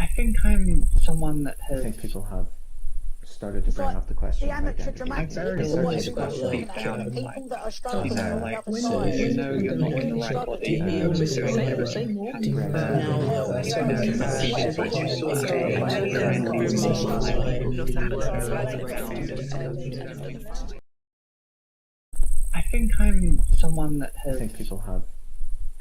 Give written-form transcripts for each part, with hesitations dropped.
I think I'm someone that I has. think people have started to bring up the question The of amateur identity. dramatic, very what little everyone's about talking like, about, people that are struggling you know, on the like other when side. you know you're not in the Really right struggling. body, I think I'm someone that I has. think people have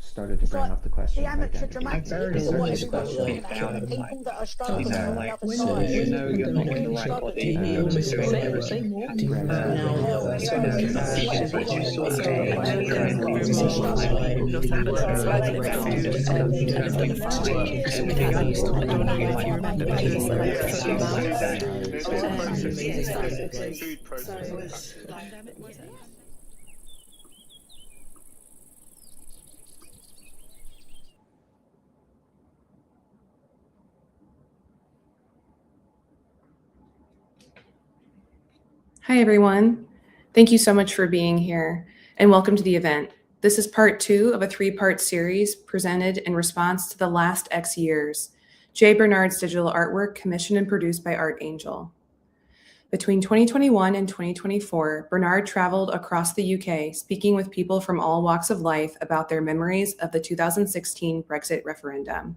started to bring up the question The of amateur identity. dramatic, what everyone's talking about, people that are struggling on the other side. You know you're not in the Really right body. Hi, everyone. Thank you so much for being here and welcome to the event. This is part 2 of a 3-part series presented in response to the last X years, Jay Bernard's digital artwork commissioned and produced by Art Angel. Between 2021 and 2024, Bernard traveled across the UK speaking with people from all walks of life about their memories of the 2016 Brexit referendum.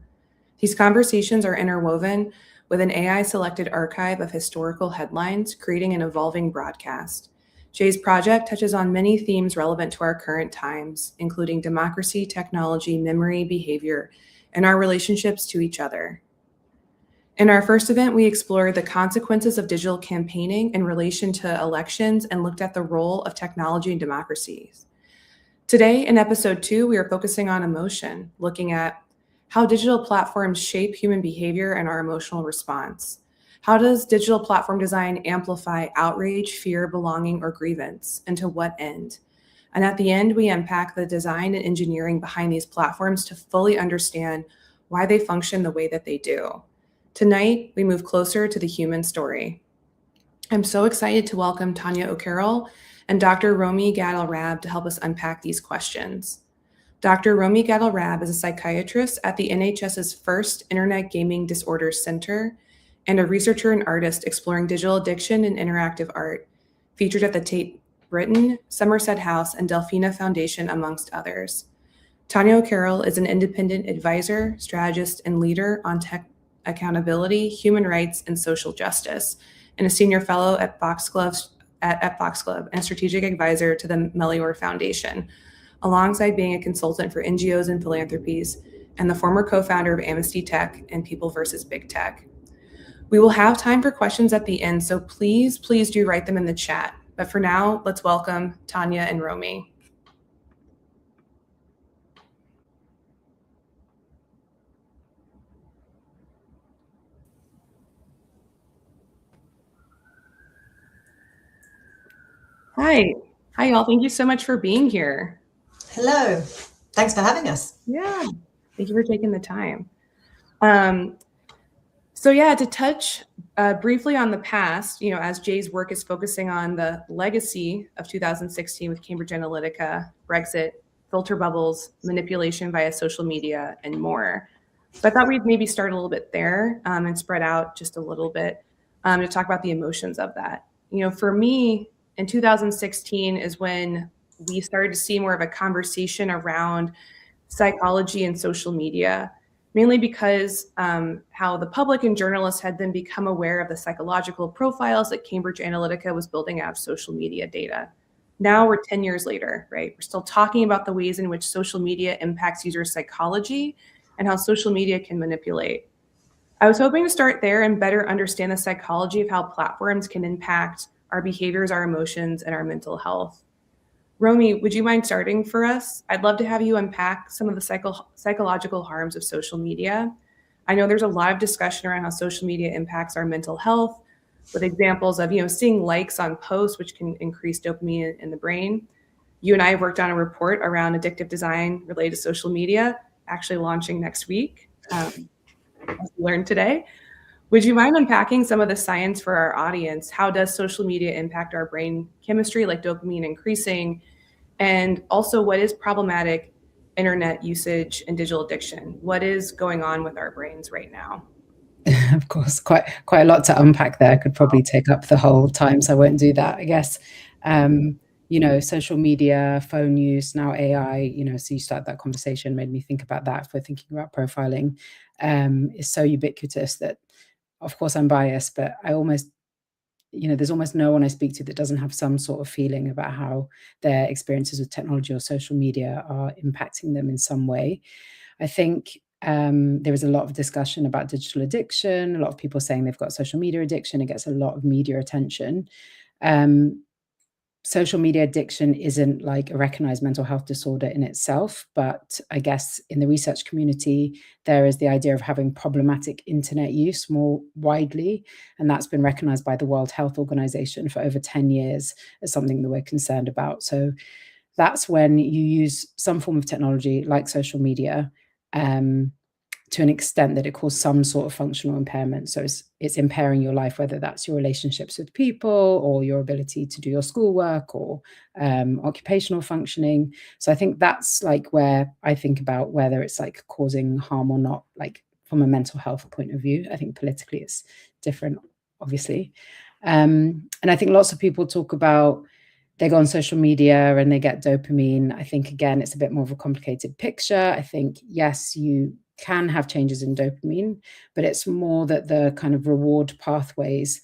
These conversations are interwoven with an AI-selected archive of historical headlines, creating an evolving broadcast. Jay's project touches on many themes relevant to our current times, including democracy, technology, memory, behavior, and our relationships to each other. In our first event, we explored the consequences of digital campaigning in relation to elections and looked at the role of technology in democracies. Today, in episode 2, we are focusing on emotion, looking at how digital platforms shape human behavior and our emotional response. How does digital platform design amplify outrage, fear, belonging, or grievance, and to what end? And at the end, we unpack the design and engineering behind these platforms to fully understand why they function the way that they do. Tonight, we move closer to the human story. I'm so excited to welcome Tanya O'Carroll and Dr. Romy Gadel-Rab to help us unpack these questions. Dr. Romy Gadel-Rab is a psychiatrist at the NHS's first Internet Gaming Disorders Center and a researcher and artist exploring digital addiction and interactive art, featured at the Tate Britain, Somerset House, and Delphina Foundation, amongst others. Tanya O'Carroll is an independent advisor, strategist, and leader on tech accountability, human rights, and social justice, and a senior fellow at Foxglove and a strategic advisor to the Melior Foundation, alongside being a consultant for NGOs and philanthropies, and the former co-founder of Amnesty Tech and People vs. Big Tech. We will have time for questions at the end, so please do write them in the chat. But for now, let's welcome Tanya and Romy. Hi, y'all. Thank you so much for being here. Hello. Thanks for having us. Yeah, thank you for taking the time. To touch briefly on the past, as Jay's work is focusing on the legacy of 2016 with Cambridge Analytica, Brexit, filter bubbles, manipulation via social media, and more. So I thought we'd maybe start a little bit there and spread out just a little bit to talk about the emotions of that. For me, in 2016 is when we started to see more of a conversation around psychology and social media, mainly because how the public and journalists had then become aware of the psychological profiles that Cambridge Analytica was building out of social media data. Now we're 10 years later, right? We're still talking about the ways in which social media impacts user psychology and how social media can manipulate. I was hoping to start there and better understand the psychology of how platforms can impact our behaviors, our emotions, and our mental health. Romy, would you mind starting for us? I'd love to have you unpack some of the psychological harms of social media. I know there's a lot of discussion around how social media impacts our mental health, with examples of seeing likes on posts, which can increase dopamine in the brain. You and I have worked on a report around addictive design related to social media, actually launching next week, as we learned today. Would you mind unpacking some of the science for our audience? How does social media impact our brain chemistry, like dopamine increasing? And also, what is problematic internet usage and digital addiction? What is going on with our brains right now? of course, quite a lot to unpack there. Could probably take up the whole time, so I won't do that. I guess, you know, social media, phone use, now AI, you know, so you start that conversation, made me think about that. If we're thinking about profiling, is so ubiquitous that, of course, I'm biased, but I almost, you know, there's almost no one I speak to that doesn't have some sort of feeling about how their experiences with technology or social media are impacting them in some way. I think there is a lot of discussion about digital addiction, a lot of people saying they've got social media addiction. It gets a lot of media attention. Social media addiction isn't like a recognized mental health disorder in itself, but I guess in the research community, there is the idea of having problematic internet use more widely, and that's been recognized by the World Health Organization for over 10 years as something that we're concerned about. So that's when you use some form of technology like social media to an extent that it causes some sort of functional impairment. So it's impairing your life, whether that's your relationships with people or your ability to do your schoolwork or occupational functioning. So I think that's like where I think about whether it's like causing harm or not, like from a mental health point of view. I think politically it's different, obviously. And I think lots of people talk about they go on social media and they get dopamine. I think, again, it's a bit more of a complicated picture. I think, yes, you can have changes in dopamine, but it's more that the kind of reward pathways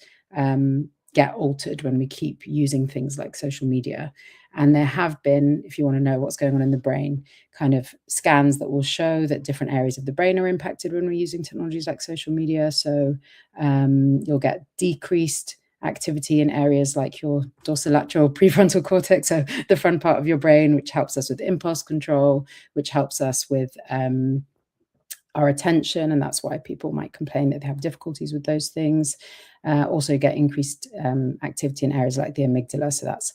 get altered when we keep using things like social media. And there have been, if you want to know what's going on in the brain, kind of scans that will show that different areas of the brain are impacted when we're using technologies like social media. So you'll get decreased activity in areas like your dorsolateral prefrontal cortex, so the front part of your brain, which helps us with impulse control, which helps us with our attention, and that's why people might complain that they have difficulties with those things. Also get increased activity in areas like the amygdala, so that's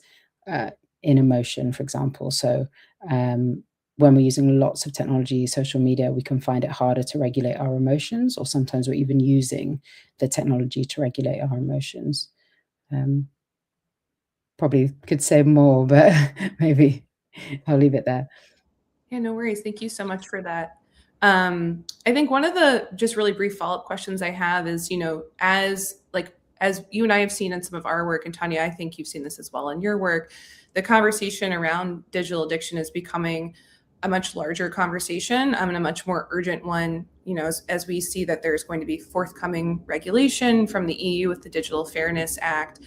in emotion, for example. So when we're using lots of technology, social media, we can find it harder to regulate our emotions, or sometimes we're even using the technology to regulate our emotions. Probably could say more, but maybe I'll leave it there. Yeah, no worries. Thank you so much for that. I think one of the just really brief follow-up questions I have is, you know, as you and I have seen in some of our work, and Tanya, I think you've seen this as well in your work, the conversation around digital addiction is becoming a much larger conversation and a much more urgent one, you know, as we see that there's going to be forthcoming regulation from the EU with the Digital Fairness Act.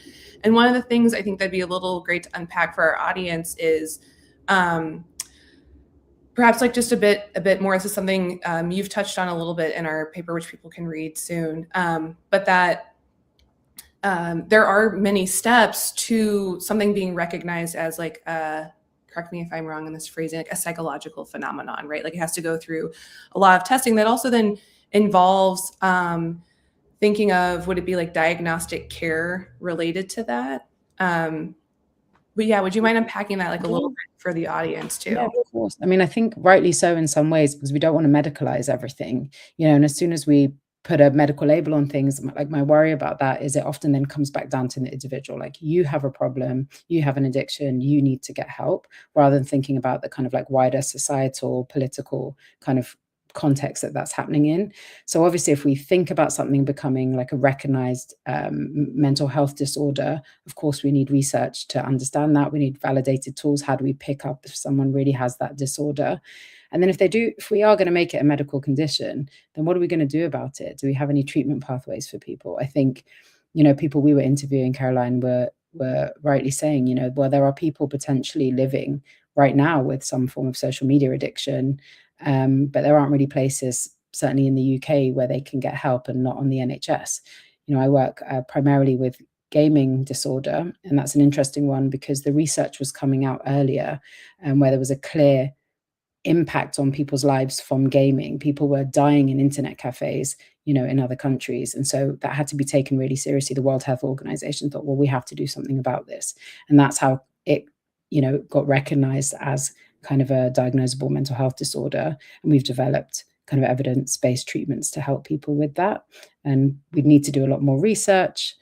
And one of the things I think that'd be a little great to unpack for our audience is perhaps like just a bit more. This is something you've touched on a little bit in our paper, which people can read soon, but that there are many steps to something being recognized as like correct me if I'm wrong in this phrasing, like a psychological phenomenon, right? Like it has to go through a lot of testing that also then involves thinking of, would it be like diagnostic care related to that? But yeah, would you mind unpacking that like a little bit for the audience too? Yeah, of course. I mean, I think rightly so in some ways, because we don't want to medicalize everything, you know, and as soon as we put a medical label on things, like my worry about that is it often then comes back down to the individual. Like, you have a problem, you have an addiction, you need to get help, rather than thinking about the kind of like wider societal, political kind of context that's happening in. So obviously, if we think about something becoming like a recognized mental health disorder, of course, we need research to understand that. We need validated tools. How do we pick up if someone really has that disorder? And then if we are going to make it a medical condition, then what are we going to do about it? Do we have any treatment pathways for people? I think, you know, people we were interviewing, Caroline, were rightly saying, you know, well, there are people potentially living right now with some form of social media addiction, but there aren't really places, certainly in the UK, where they can get help and not on the NHS. You know, I work primarily with gaming disorder, and that's an interesting one because the research was coming out earlier where there was a clear impact on people's lives from gaming. People were dying in internet cafes, you know, in other countries. And so that had to be taken really seriously. The World Health Organization thought, well, we have to do something about this. And that's how it, you know, got recognized as kind of a diagnosable mental health disorder. And we've developed kind of evidence-based treatments to help people with that. And we need to do a lot more research,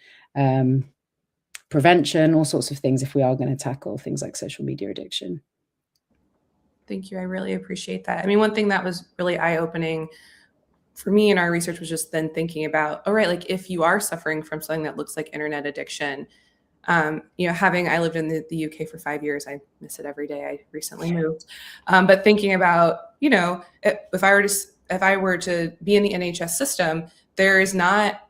prevention, all sorts of things if we are going to tackle things like social media addiction. Thank you. I really appreciate that. I mean, one thing that was really eye-opening for me in our research was just then thinking about, all right, like if you are suffering from something that looks like internet addiction, you know, I lived in the UK for 5 years. I miss it every day. I recently moved. But thinking about, you know, if I were to be in the NHS system, there is not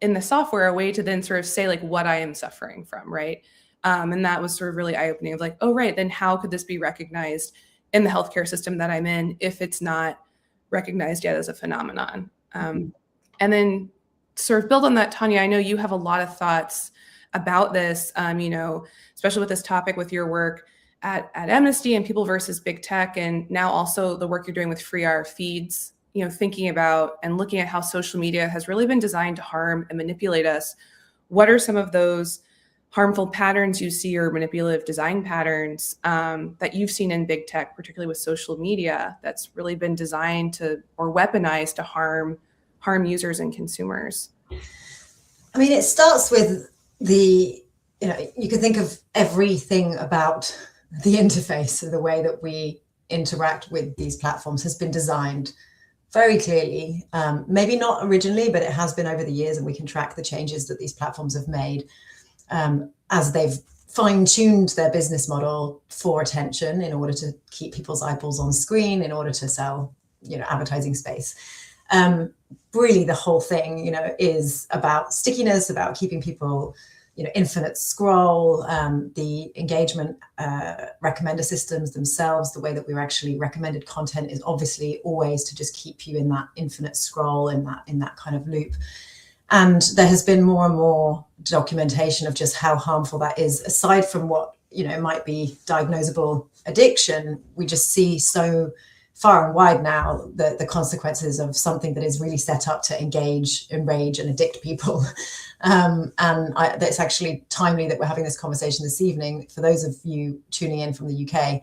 in the software a way to then sort of say like what I am suffering from, right? And that was sort of really eye-opening of like, oh, right, then how could this be recognized in the healthcare system that I'm in if it's not recognized yet as a phenomenon? And then sort of build on that, Tanya, I know you have a lot of thoughts about this, you know, especially with this topic with your work at Amnesty and People versus Big Tech, and now also the work you're doing with Free Our Feeds, you know, thinking about and looking at how social media has really been designed to harm and manipulate us. What are some of those harmful patterns you see, or manipulative design patterns that you've seen in big tech, particularly with social media, that's really been designed to or weaponized to harm users and consumers? I mean, it starts with you know, you can think of everything about the interface of the way that we interact with these platforms has been designed very clearly, maybe not originally, but it has been over the years, and we can track the changes that these platforms have made as they've fine-tuned their business model for attention in order to keep people's eyeballs on screen, in order to sell, you know, advertising space. Really, the whole thing, you know, is about stickiness, about keeping people, you know, infinite scroll, the engagement recommender systems themselves, the way that we're actually recommended content is obviously always to just keep you in that infinite scroll, in that kind of loop. And there has been more and more documentation of just how harmful that is. Aside from what, you know, might be diagnosable addiction, we just see so far and wide now the consequences of something that is really set up to engage, enrage, and addict people. It's actually timely that we're having this conversation this evening. For those of you tuning in from the UK,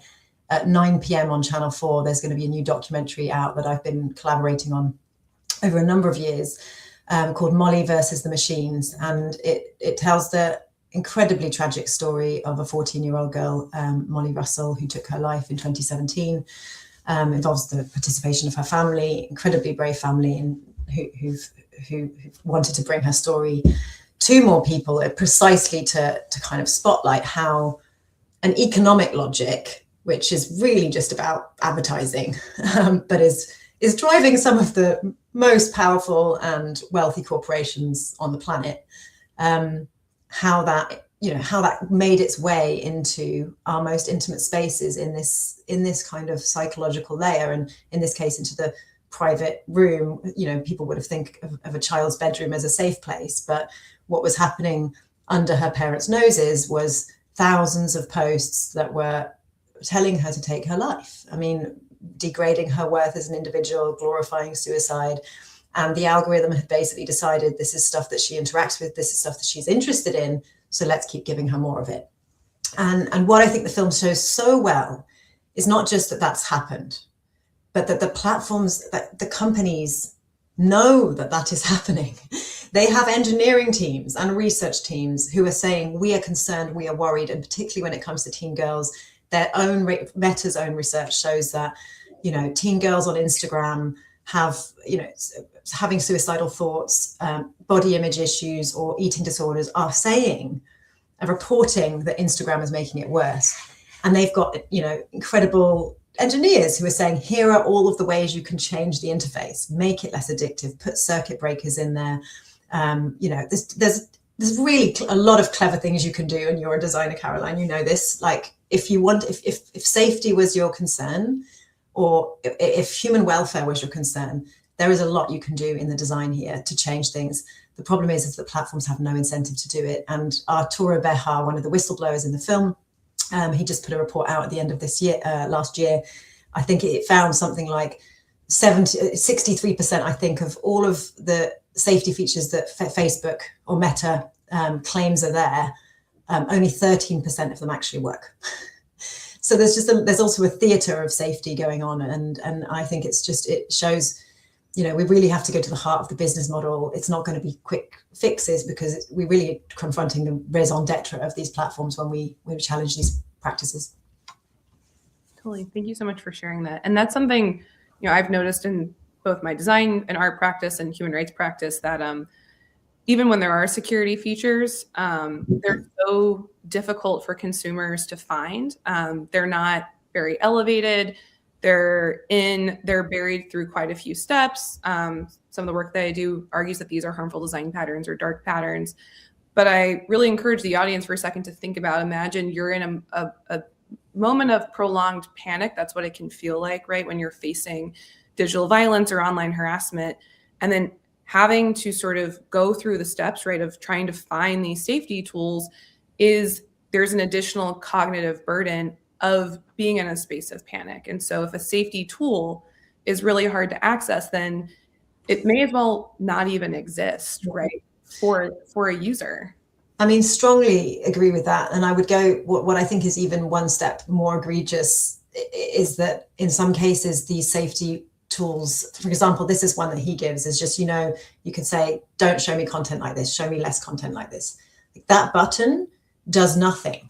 at 9 p.m. on Channel 4, there's going to be a new documentary out that I've been collaborating on over a number of years, called Molly versus the Machines. And it tells the incredibly tragic story of a 14-year-old girl, Molly Russell, who took her life in 2017. Involves the participation of her family, incredibly brave family, and who wanted to bring her story to more people, precisely to kind of spotlight how an economic logic, which is really just about advertising, but is driving some of the most powerful and wealthy corporations on the planet, how that made its way into our most intimate spaces in this kind of psychological layer, and in this case into the private room. You know, people would have think of a child's bedroom as a safe place, but what was happening under her parents' noses was thousands of posts that were telling her to take her life. I mean, degrading her worth as an individual, glorifying suicide. And the algorithm had basically decided this is stuff that she interacts with, this is stuff that she's interested in, so let's keep giving her more of it. And what I think the film shows so well is not just that that's happened, but that the platforms, that the companies know that that is happening. They have engineering teams and research teams who are saying, we are concerned, we are worried. And particularly when it comes to teen girls, their own Meta's own research shows that, you know, teen girls on Instagram have, you know, having suicidal thoughts, body image issues, or eating disorders are reporting that Instagram is making it worse. And they've got, you know, incredible engineers who are saying, here are all of the ways you can change the interface, make it less addictive, put circuit breakers in there. You know, there's really a lot of clever things you can do, and you're a designer, Caroline, you know this. Like, if safety was your concern, or if human welfare was your concern, there is a lot you can do in the design here to change things. The problem is that platforms have no incentive to do it. And Arturo Bejar, one of the whistleblowers in the film, he just put a report out at the end of this year, last year. I think it found something like 63%, I think, of all of the safety features that Facebook or Meta claims are there, only 13% of them actually work. So there's also a theater of safety going on, and I think it shows, you know, we really have to go to the heart of the business model. It's not going to be quick fixes, because we're really confronting the raison d'etre of these platforms when we challenge these practices. Totally. Thank you so much for sharing that. And that's something I've noticed in both my design and art practice and human rights practice that even when there are security features, they're so difficult for consumers to find. They're not very elevated. They're buried through quite a few steps. Some of the work that I do argues that these are harmful design patterns or dark patterns. But I really encourage the audience for a second to think about, imagine you're in a moment of prolonged panic. That's what it can feel like, right? When you're facing digital violence or online harassment, and then having to sort of go through the steps, right, of trying to find these safety tools, there's an additional cognitive burden of being in a space of panic. And so if a safety tool is really hard to access, then it may as well not even exist, right, for a user. I mean, strongly agree with that. And I would go, what I think is even one step more egregious is that in some cases, these safety tools, for example, this is one that he gives, is just, you can say, don't show me content like this, show me less content like this. That button does nothing.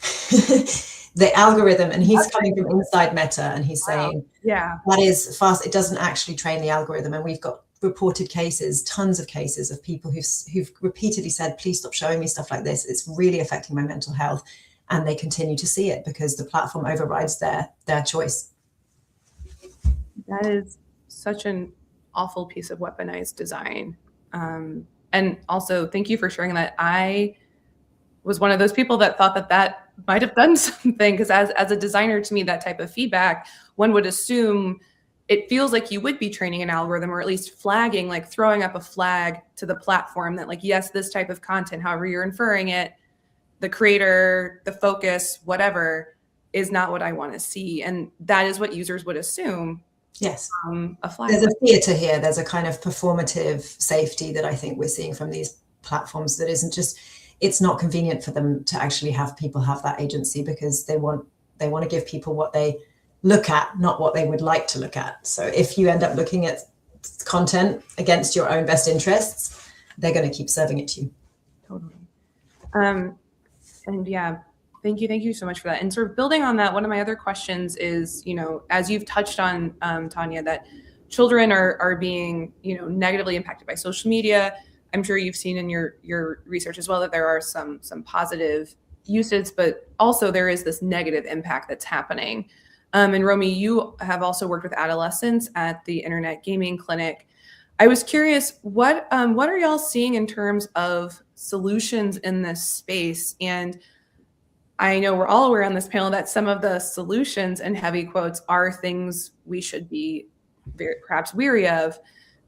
The algorithm, and he's coming from inside Meta, and he's saying, yeah, that is fast. It doesn't actually train the algorithm. And we've got reported cases, tons of cases of people who've repeatedly said, please stop showing me stuff like this. It's really affecting my mental health. And they continue to see it because the platform overrides their choice. That is such an awful piece of weaponized design. And also, thank you for sharing that. I was one of those people that thought that might have done something, because as a designer, to me, that type of feedback, one would assume it feels like you would be training an algorithm, or at least flagging, like throwing up a flag to the platform that, like, yes, this type of content, however you're inferring it, the creator, the focus, whatever, is not what I want to see. And that is what users would assume. Yes. A flag. There's a theater here. There's a kind of performative safety that I think we're seeing from these platforms that isn't just, it's not convenient for them to actually have people have that agency, because they want to give people what they look at, not what they would like to look at. So if you end up looking at content against your own best interests, they're going to keep serving it to you. Totally. And yeah, thank you so much for that. And sort of building on that, one of my other questions is, as you've touched on, Tanya, that children are being, negatively impacted by social media. I'm sure you've seen in your research as well that there are some positive uses, but also there is this negative impact that's happening. And Romy, you have also worked with adolescents at the Internet Gaming Clinic. I was curious, what are y'all seeing in terms of solutions in this space? And I know we're all aware on this panel that some of the solutions, in heavy quotes, are things we should be perhaps weary of.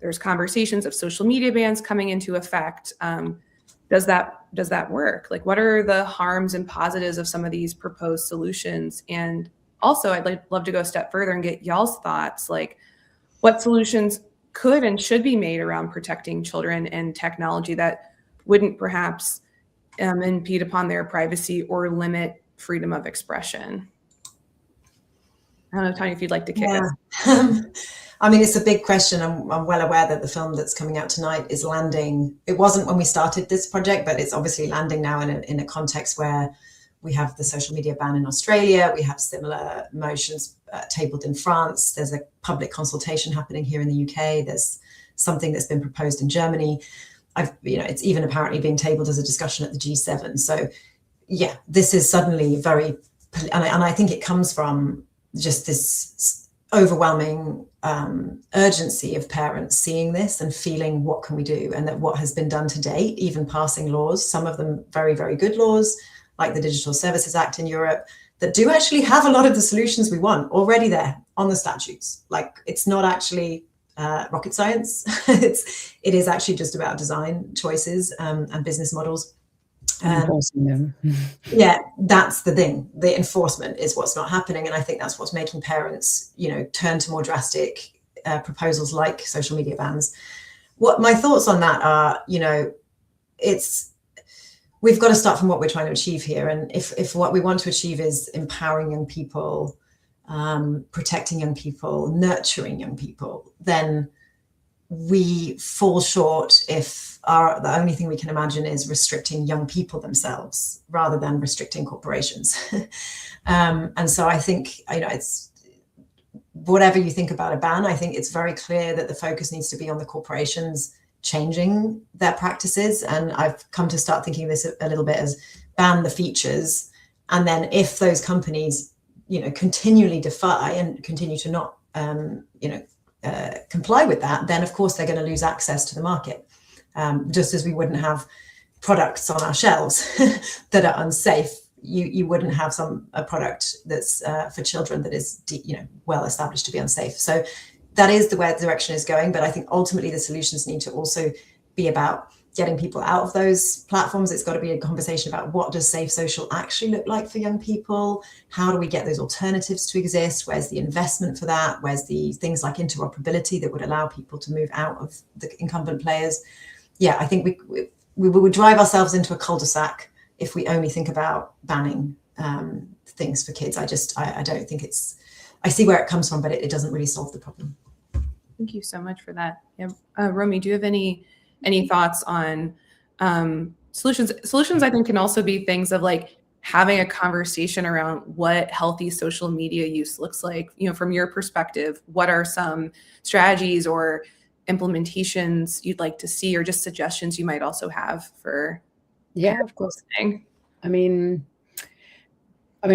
There's conversations of social media bans coming into effect. Does that work? Like, what are the harms and positives of some of these proposed solutions? And also, I'd love to go a step further and get y'all's thoughts, like what solutions could and should be made around protecting children and technology that wouldn't perhaps impede upon their privacy or limit freedom of expression. I don't know, Tanya, if you'd like to kick us. I mean, it's a big question. I'm well aware that the film that's coming out tonight is landing. It wasn't when we started this project, but it's obviously landing now in a context where we have the social media ban in Australia. We have similar motions tabled in France. There's a public consultation happening here in the UK. There's something that's been proposed in Germany. It's even apparently being tabled as a discussion at the G7. So yeah, this is suddenly very, and I think it comes from just this overwhelming urgency of parents seeing this and feeling, what can we do? And that what has been done to date, even passing laws, some of them very, very good laws, like the Digital Services Act in Europe, that do actually have a lot of the solutions we want already there on the statutes. Like, it's not actually rocket science. It is actually just about design choices and business models. Enforcing them. Yeah, that's the thing. The enforcement is what's not happening, and I think that's what's making parents, turn to more drastic proposals like social media bans. What my thoughts on that are, we've got to start from what we're trying to achieve here, and if what we want to achieve is empowering young people, protecting young people, nurturing young people, then we fall short if the only thing we can imagine is restricting young people themselves rather than restricting corporations. And so I think, whatever you think about a ban, I think it's very clear that the focus needs to be on the corporations changing their practices. And I've come to start thinking of this a little bit as ban the features. And then if those companies, continually defy and continue to not, comply with that, then of course they're going to lose access to the market. Just as we wouldn't have products on our shelves that are unsafe, you wouldn't have a product that's for children that is well established to be unsafe. So that is the way the direction is going. But I think ultimately the solutions need to also be about getting people out of those platforms. It's got to be a conversation about what does safe social actually look like for young people? How do we get those alternatives to exist? Where's the investment for that? Where's the things like interoperability that would allow people to move out of the incumbent players? Yeah, I think we would drive ourselves into a cul-de-sac if we only think about banning things for kids. I don't think I see where it comes from, but it doesn't really solve the problem. Thank you so much for that. Yeah. Romy, do you have any thoughts on solutions? Solutions, I think, can also be things of like having a conversation around what healthy social media use looks like. From your perspective, what are some strategies or implementations you'd like to see, or just suggestions you might also have for? Yeah, of course. I mean,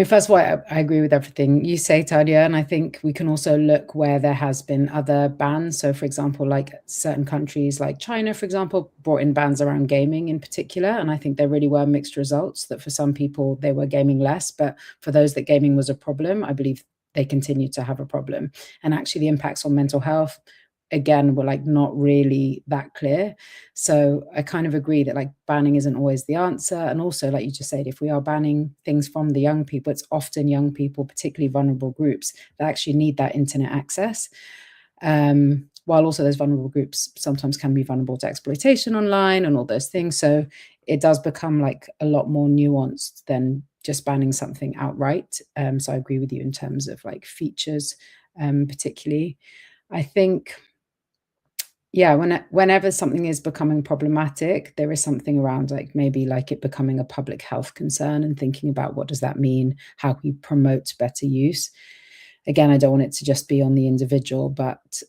first of all, I agree with everything you say, Tanya, and I think we can also look where there has been other bans. So, for example, like certain countries like China, for example, brought in bans around gaming in particular, and I think there really were mixed results, that for some people they were gaming less, but for those that gaming was a problem, I believe they continue to have a problem. And actually the impacts on mental health, again, were like not really that clear. So I kind of agree that like banning isn't always the answer. And also, like you just said, if we are banning things from the young people, it's often young people, particularly vulnerable groups, that actually need that internet access. While also those vulnerable groups sometimes can be vulnerable to exploitation online and all those things. So it does become like a lot more nuanced than just banning something outright. So I agree with you in terms of like features, particularly. I think, yeah, whenever something is becoming problematic, there is something around like maybe like it becoming a public health concern and thinking about what does that mean, how we promote better use. Again, I don't want it to just be on the individual, but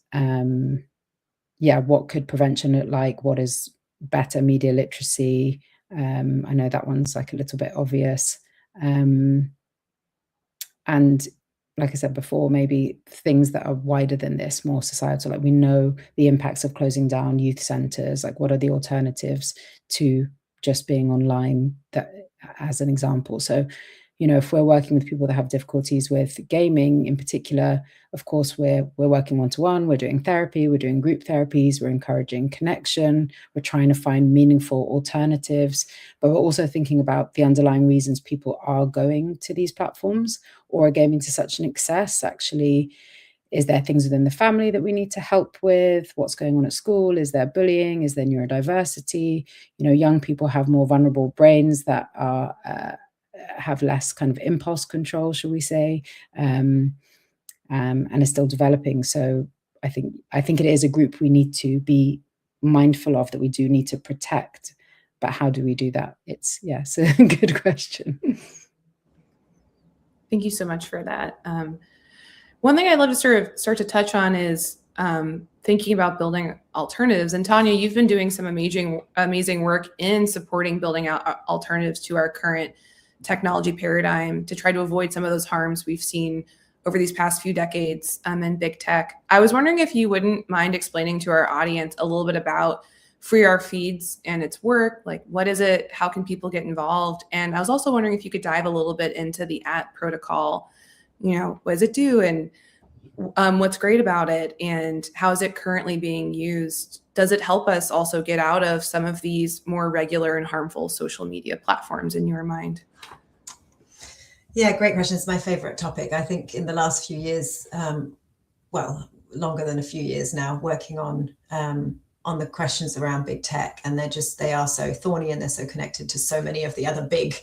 yeah, what could prevention look like? What is better media literacy? I know that one's like a little bit obvious. And like I said before, maybe things that are wider than this, more societal, like we know the impacts of closing down youth centres, like what are the alternatives to just being online, that as an example. So, if we're working with people that have difficulties with gaming in particular, of course, we're working one-to-one, we're doing therapy, we're doing group therapies, we're encouraging connection, we're trying to find meaningful alternatives, but we're also thinking about the underlying reasons people are going to these platforms or are gaming to such an excess. Actually, is there things within the family that we need to help with? What's going on at school? Is there bullying? Is there neurodiversity? Young people have more vulnerable brains that are have less kind of impulse control, shall we say, and are still developing. So I think it is a group we need to be mindful of, that we do need to protect. But how do we do that? It's a good question. Thank you so much for that. One thing I'd love to sort of start to touch on is thinking about building alternatives. And Tanya, you've been doing some amazing work in supporting building out alternatives to our current technology paradigm to try to avoid some of those harms we've seen over these past few decades in big tech. I was wondering if you wouldn't mind explaining to our audience a little bit about Free Our Feeds and its work. Like, what is it? How can people get involved? And I was also wondering if you could dive a little bit into the protocol. What does it do, and what's great about it, and how is it currently being used? Does it help us also get out of some of these more regular and harmful social media platforms in your mind? Yeah, great question. It's my favorite topic. I think in the last few years, well, longer than a few years now, working on the questions around big tech, and they are so thorny and they're so connected to so many of the other big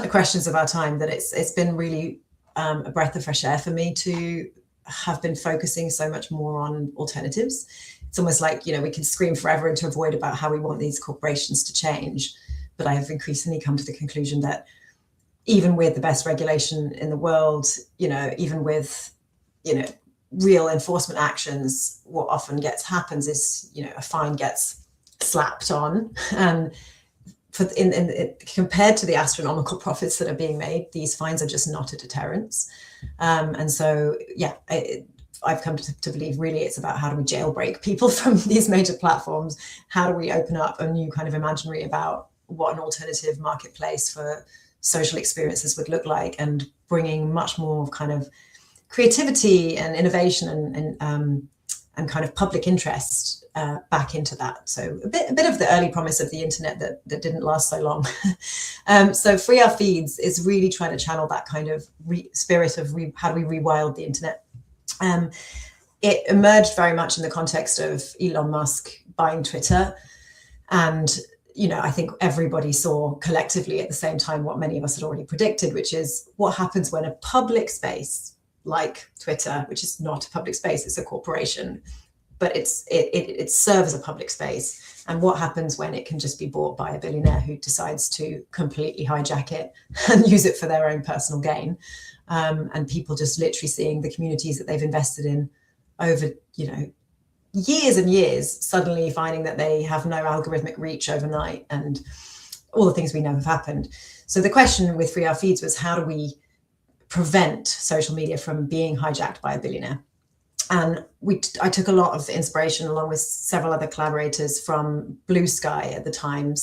questions of our time that it's been really a breath of fresh air for me to have been focusing so much more on alternatives. It's almost like, we can scream forever and to avoid about how we want these corporations to change. But I have increasingly come to the conclusion that even with the best regulation in the world, even with, real enforcement actions, what often happens is, you know, a fine gets slapped on, and compared to the astronomical profits that are being made, these fines are just not a deterrence. And so, yeah, I've come to believe really it's about how do we jailbreak people from these major platforms? How do we open up a new kind of imaginary about what an alternative marketplace for social experiences would look like, and bringing much more kind of creativity and innovation and kind of public interest back into that. So a bit of the early promise of the internet that didn't last so long. So Free Our Feeds is really trying to channel that kind of spirit of how do we rewild the internet. It emerged very much in the context of Elon Musk buying Twitter, and you know, I think everybody saw collectively at the same time what many of us had already predicted, which is what happens when a public space like Twitter, which is not a public space, it's a corporation, but it serves a public space. And what happens when it can just be bought by a billionaire who decides to completely hijack it and use it for their own personal gain? And people just literally seeing the communities that they've invested in over, you know, years and years, suddenly finding that they have no algorithmic reach overnight, and all the things we know have happened. So the question with Free Our Feeds was, how do we prevent social media from being hijacked by a billionaire? And I took a lot of inspiration, along with several other collaborators, from Blue Sky at the time.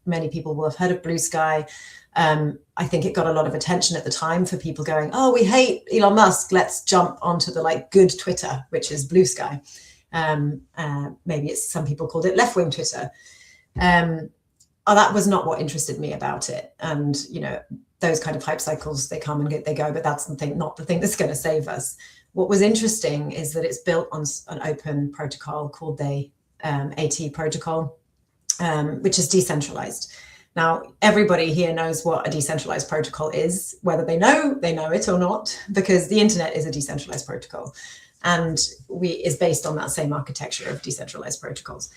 Many people will have heard of Blue Sky. I think it got a lot of attention at the time for people going, oh, we hate Elon Musk, let's jump onto the like good Twitter, which is Blue Sky. Maybe some people called it left-wing Twitter. That was not what interested me about it. And, you know, those kind of hype cycles, they come and they go, but that's not the thing that's going to save us. What was interesting is that it's built on an open protocol called the AT protocol, which is decentralized. Now, everybody here knows what a decentralized protocol is, whether they know it or not, because the internet is a decentralized protocol, and is based on that same architecture of decentralized protocols.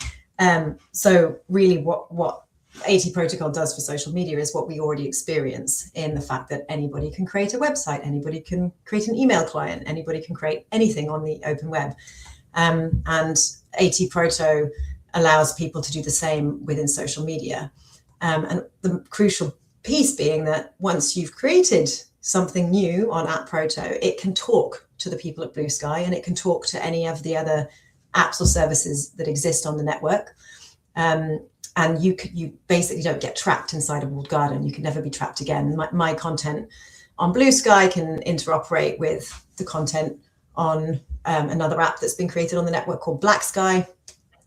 So really what AT protocol does for social media is what we already experience, in the fact that anybody can create a website, anybody can create an email client, anybody can create anything on the open web. And AT Proto allows people to do the same within social media. And the crucial piece being that once you've created something new on App Proto, it can talk to the people at Blue Sky, and it can talk to any of the other apps or services that exist on the network. And you basically don't get trapped inside a walled garden. You can never be trapped again. My content on Blue Sky can interoperate with the content on another app that's been created on the network called Black Sky,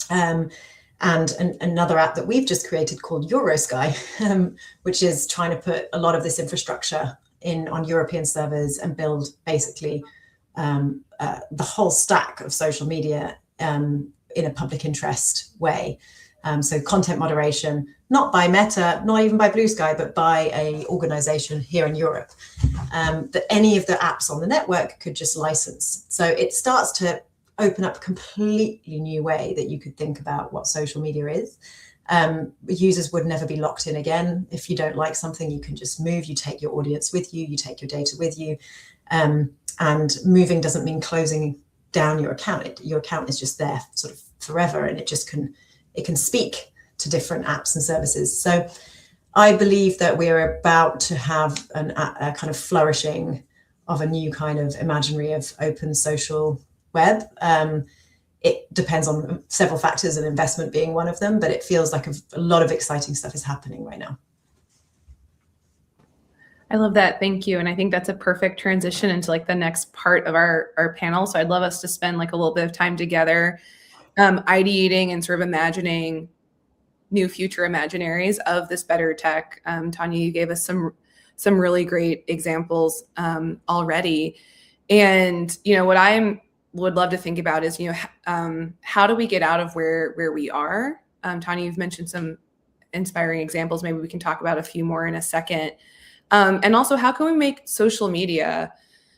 and another app that we've just created called Eurosky, which is trying to put a lot of this infrastructure on European servers and build basically the whole stack of social media in a public interest way. So content moderation, not by Meta, not even by Blue Sky, but by a organization here in Europe, that any of the apps on the network could just license. So it starts to open up a completely new way that you could think about what social media is. Users would never be locked in again. If you don't like something, you can just move. You take your audience with you, you take your data with you. And moving doesn't mean closing down your account. Your account is just there sort of forever, and it can speak to different apps and services. So I believe that we're about to have a kind of flourishing of a new kind of imaginary of open social web. It depends on several factors, and investment being one of them, but it feels like a lot of exciting stuff is happening right now. I love that. Thank you. And I think that's a perfect transition into like the next part of our panel. So I'd love us to spend like a little bit of time together ideating and sort of imagining new future imaginaries of this better tech. Tanya, you gave us some really great examples already. And, you know, what I would love to think about is, you know, how do we get out of where we are? Tanya, you've mentioned some inspiring examples. Maybe we can talk about a few more in a second. And also, how can we make social media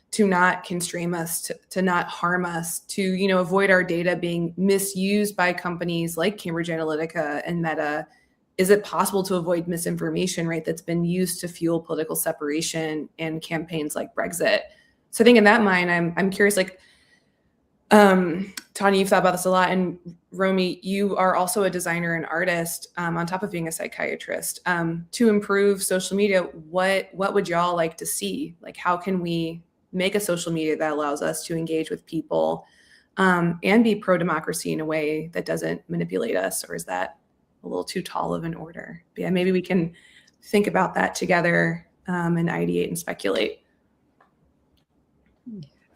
to not constrain us, to not harm us, to, you know, avoid our data being misused by companies like Cambridge Analytica and Meta? Is it possible to avoid misinformation, right, that's been used to fuel political separation and campaigns like Brexit? So I think in that mind, I'm curious, like, Tanya, you've thought about this a lot, and Romy, you are also a designer and artist on top of being a psychiatrist. To improve social media, what would y'all like to see? Like, how can we make a social media that allows us to engage with people and be pro-democracy in a way that doesn't manipulate us? Or is that a little too tall of an order? But yeah, maybe we can think about that together and ideate and speculate.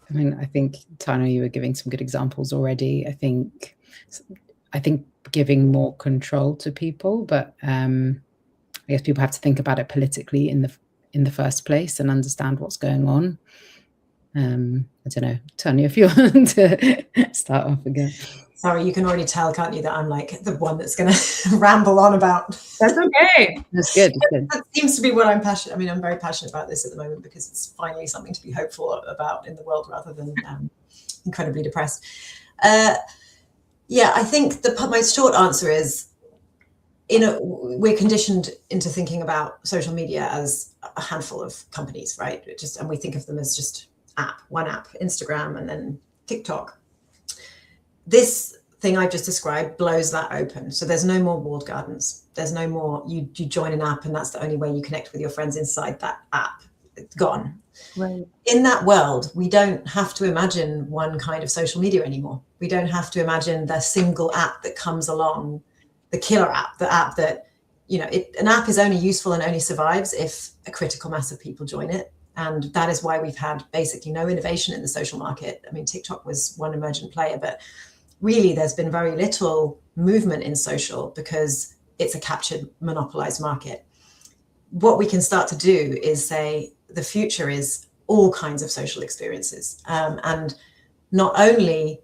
I mean, I think, Tanya, you were giving some good examples already. I think giving more control to people, but I guess people have to think about it politically in the first place and understand what's going on. I don't know, Tanya, if you want to start off again. Sorry, you can already tell, can't you, that I'm like the one that's going to ramble on about. That's okay. That's good. Good. That seems to be what I'm passionate. I mean, I'm very passionate about this at the moment because it's finally something to be hopeful about in the world rather than incredibly depressed. Yeah, I think my short answer is, we're conditioned into thinking about social media as a handful of companies, right? And we think of them as just one app, Instagram, and then TikTok. This thing I just described blows that open. So there's no more walled gardens. There's no more, you join an app and that's the only way you connect with your friends inside that app. It's gone. Right. In that world, we don't have to imagine one kind of social media anymore. We don't have to imagine the single app that comes along, the killer app, the app that, an app is only useful and only survives if a critical mass of people join it. And that is why we've had basically no innovation in the social market. I mean, TikTok was one emergent player, but really there's been very little movement in social because it's a captured, monopolized market. What we can start to do is say the future is all kinds of social experiences. And not only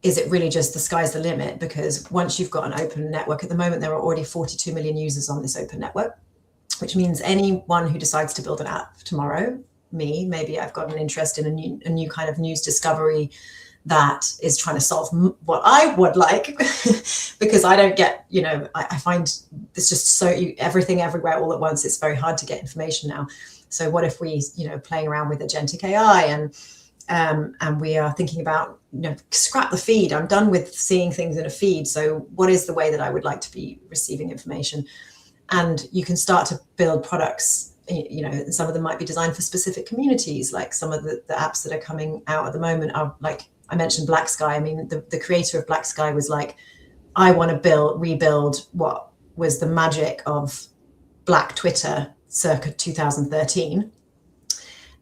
is it really just the sky's the limit, because once you've got an open network, at the moment, there are already 42 million users on this open network, which means anyone who decides to build an app tomorrow, maybe I've got an interest in a new kind of news discovery that is trying to solve what I would like, because I don't get, I find it's just so everything everywhere all at once. It's very hard to get information now. So what if we, playing around with agentic AI and we are thinking about, scrap the feed. I'm done with seeing things in a feed. So what is the way that I would like to be receiving information? And you can start to build products, some of them might be designed for specific communities, like some of the apps that are coming out at the moment are like, I mentioned Black Sky. I mean, the creator of Black Sky was like, I want to rebuild what was the magic of Black Twitter circa 2013.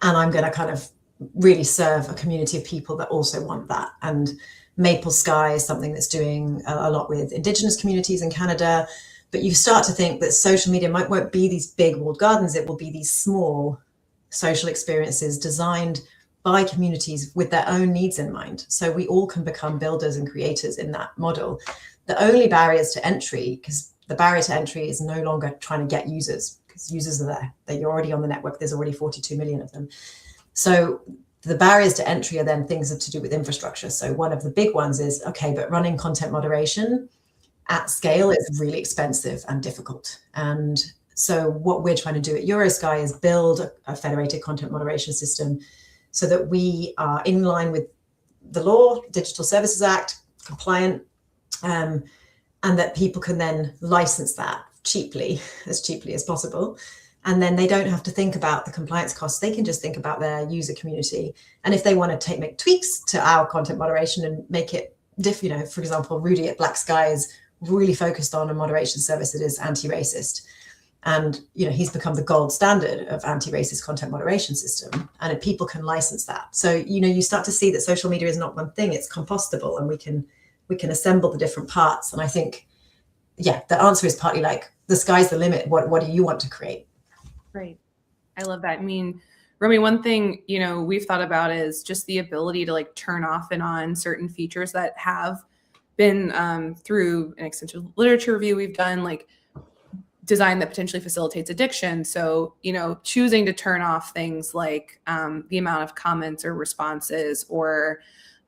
And I'm going to kind of really serve a community of people that also want that. And Maple Sky is something that's doing a lot with Indigenous communities in Canada. But you start to think that social media won't be these big walled gardens. It will be these small social experiences designed by communities with their own needs in mind. So we all can become builders and creators in that model. The only barriers to entry, because the barrier to entry is no longer trying to get users, because users are there. You're already on the network. There's already 42 million of them. So the barriers to entry are then things to do with infrastructure. So one of the big ones is, okay, but running content moderation at scale is really expensive and difficult. And so what we're trying to do at Eurosky is build a federated content moderation system so that we are in line with the law, Digital Services Act, compliant, and that people can then license that cheaply as possible. And then they don't have to think about the compliance costs. They can just think about their user community. And if they want to make tweaks to our content moderation and make it for example, Rudy at Black Sky is really focused on a moderation service that is anti-racist. And, he's become the gold standard of anti-racist content moderation system, and people can license that. So, you start to see that social media is not one thing, it's compostable, and we can assemble the different parts. And I think, the answer is partly like, the sky's the limit. What do you want to create? Right. I love that. I mean, Romy, one thing, we've thought about is just the ability to like turn off and on certain features that have been through an extensive literature review we've done, like design that potentially facilitates addiction. So, choosing to turn off things like the amount of comments or responses, or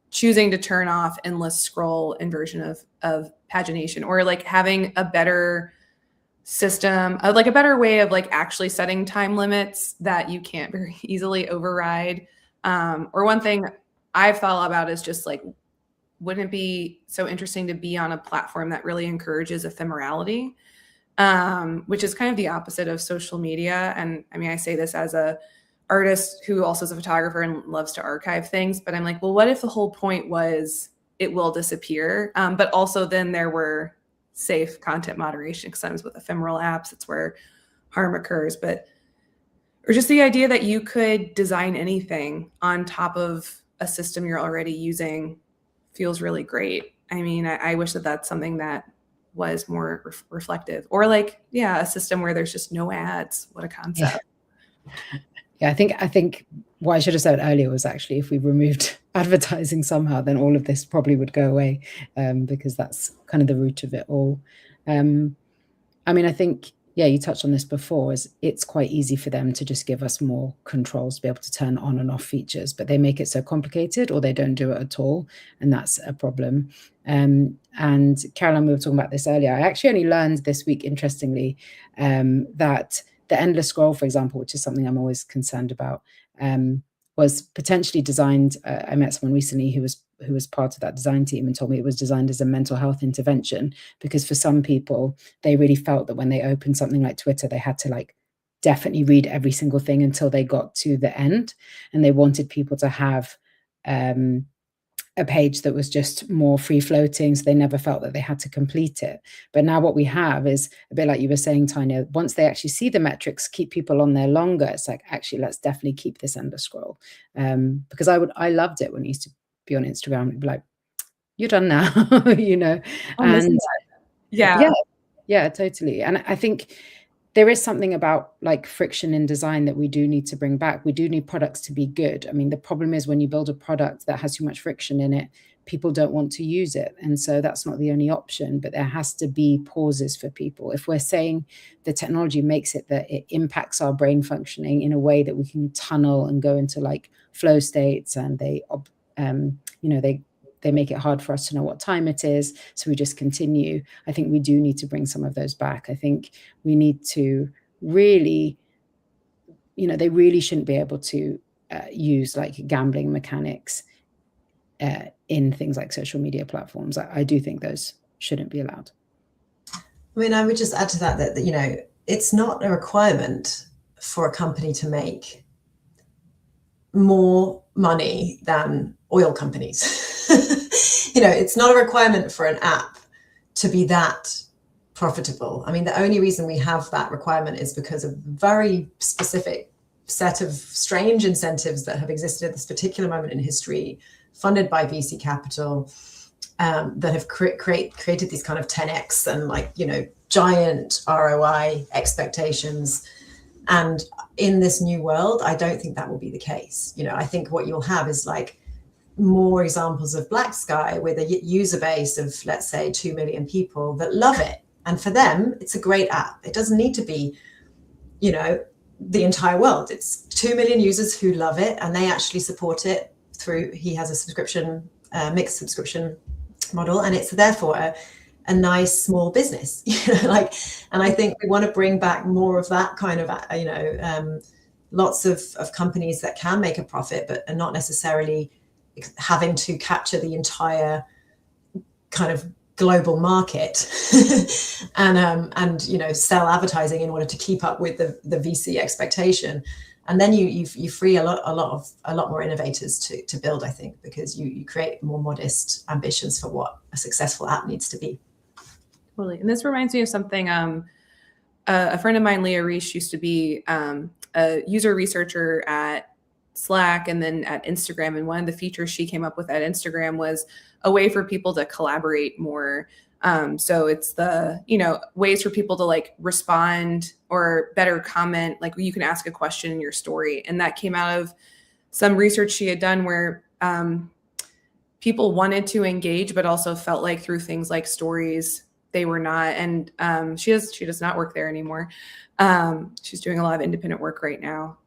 choosing to turn off endless scroll inversion of pagination, or like having a better system, like a better way of like actually setting time limits that you can't very easily override. Or one thing I've thought about is just like wouldn't it be so interesting to be on a platform that really encourages ephemerality, which is kind of the opposite of social media. And I mean, I say this as a artist who also is a photographer and loves to archive things, but I'm like, well, what if the whole point was it will disappear? But also then there were safe content moderation, because sometimes with ephemeral apps, it's where harm occurs. But, or just the idea that you could design anything on top of a system you're already using feels really great. I mean, I wish that that's something that was more reflective, or like, yeah, a system where there's just no ads. What a concept. Yeah, I think what I should have said earlier was actually if we removed advertising somehow, then all of this probably would go away, because that's kind of the root of it all. I mean, I think, yeah, you touched on this before, is it's quite easy for them to just give us more controls to be able to turn on and off features, but they make it so complicated, or they don't do it at all, and that's a problem. And Caroline, we were talking about this earlier. I actually only learned this week, interestingly, that the endless scroll, for example, which is something I'm always concerned about, was potentially designed. I met someone recently who was part of that design team and told me it was designed as a mental health intervention, because for some people, they really felt that when they opened something like Twitter, they had to like definitely read every single thing until they got to the end. And they wanted people to have a page that was just more free floating, so they never felt that they had to complete it. But now what we have is a bit like you were saying, Tanya, once they actually see the metrics keep people on there longer, it's like, actually, let's definitely keep this endless scroll. Because I loved it when I used to be on Instagram and be like, you're done now, you know. And yeah, totally. And I think there is something about like friction in design that we do need to bring back. We do need products to be good. I mean, the problem is when you build a product that has too much friction in it, people don't want to use it. And so that's not the only option, but there has to be pauses for people. If we're saying the technology makes it that it impacts our brain functioning in a way that we can tunnel and go into like flow states, and they make it hard for us to know what time it is, so we just continue. I think we do need to bring some of those back. I think we need to really, they really shouldn't be able to use like gambling mechanics in things like social media platforms. I do think those shouldn't be allowed. I mean, I would just add to that, it's not a requirement for a company to make more money than oil companies. It's not a requirement for an app to be that profitable. I mean, the only reason we have that requirement is because of very specific set of strange incentives that have existed at this particular moment in history, funded by VC capital, that have created these kind of 10x and giant ROI expectations. And in this new world, I don't think that will be the case. I think what you'll have is like more examples of Black Sky with a user base of, let's say, 2 million people that love it. And for them, it's a great app. It doesn't need to be, the entire world. It's 2 million users who love it, and they actually support it through, he has a subscription, mixed subscription model. And it's therefore a nice small business, and I think we want to bring back more of that kind of, lots of companies that can make a profit, but are not necessarily having to capture the entire kind of global market and sell advertising in order to keep up with the VC expectation. And then you free a lot more innovators to build, I think, because you create more modest ambitions for what a successful app needs to be. Totally. And this reminds me of something, a friend of mine, Leah Reich, used to be a user researcher at Slack and then at Instagram. And one of the features she came up with at Instagram was a way for people to collaborate more. So it's the, ways for people to like respond or better comment, like you can ask a question in your story. And that came out of some research she had done where people wanted to engage, but also felt like through things like stories, they were not. And she does not work there anymore. She's doing a lot of independent work right now.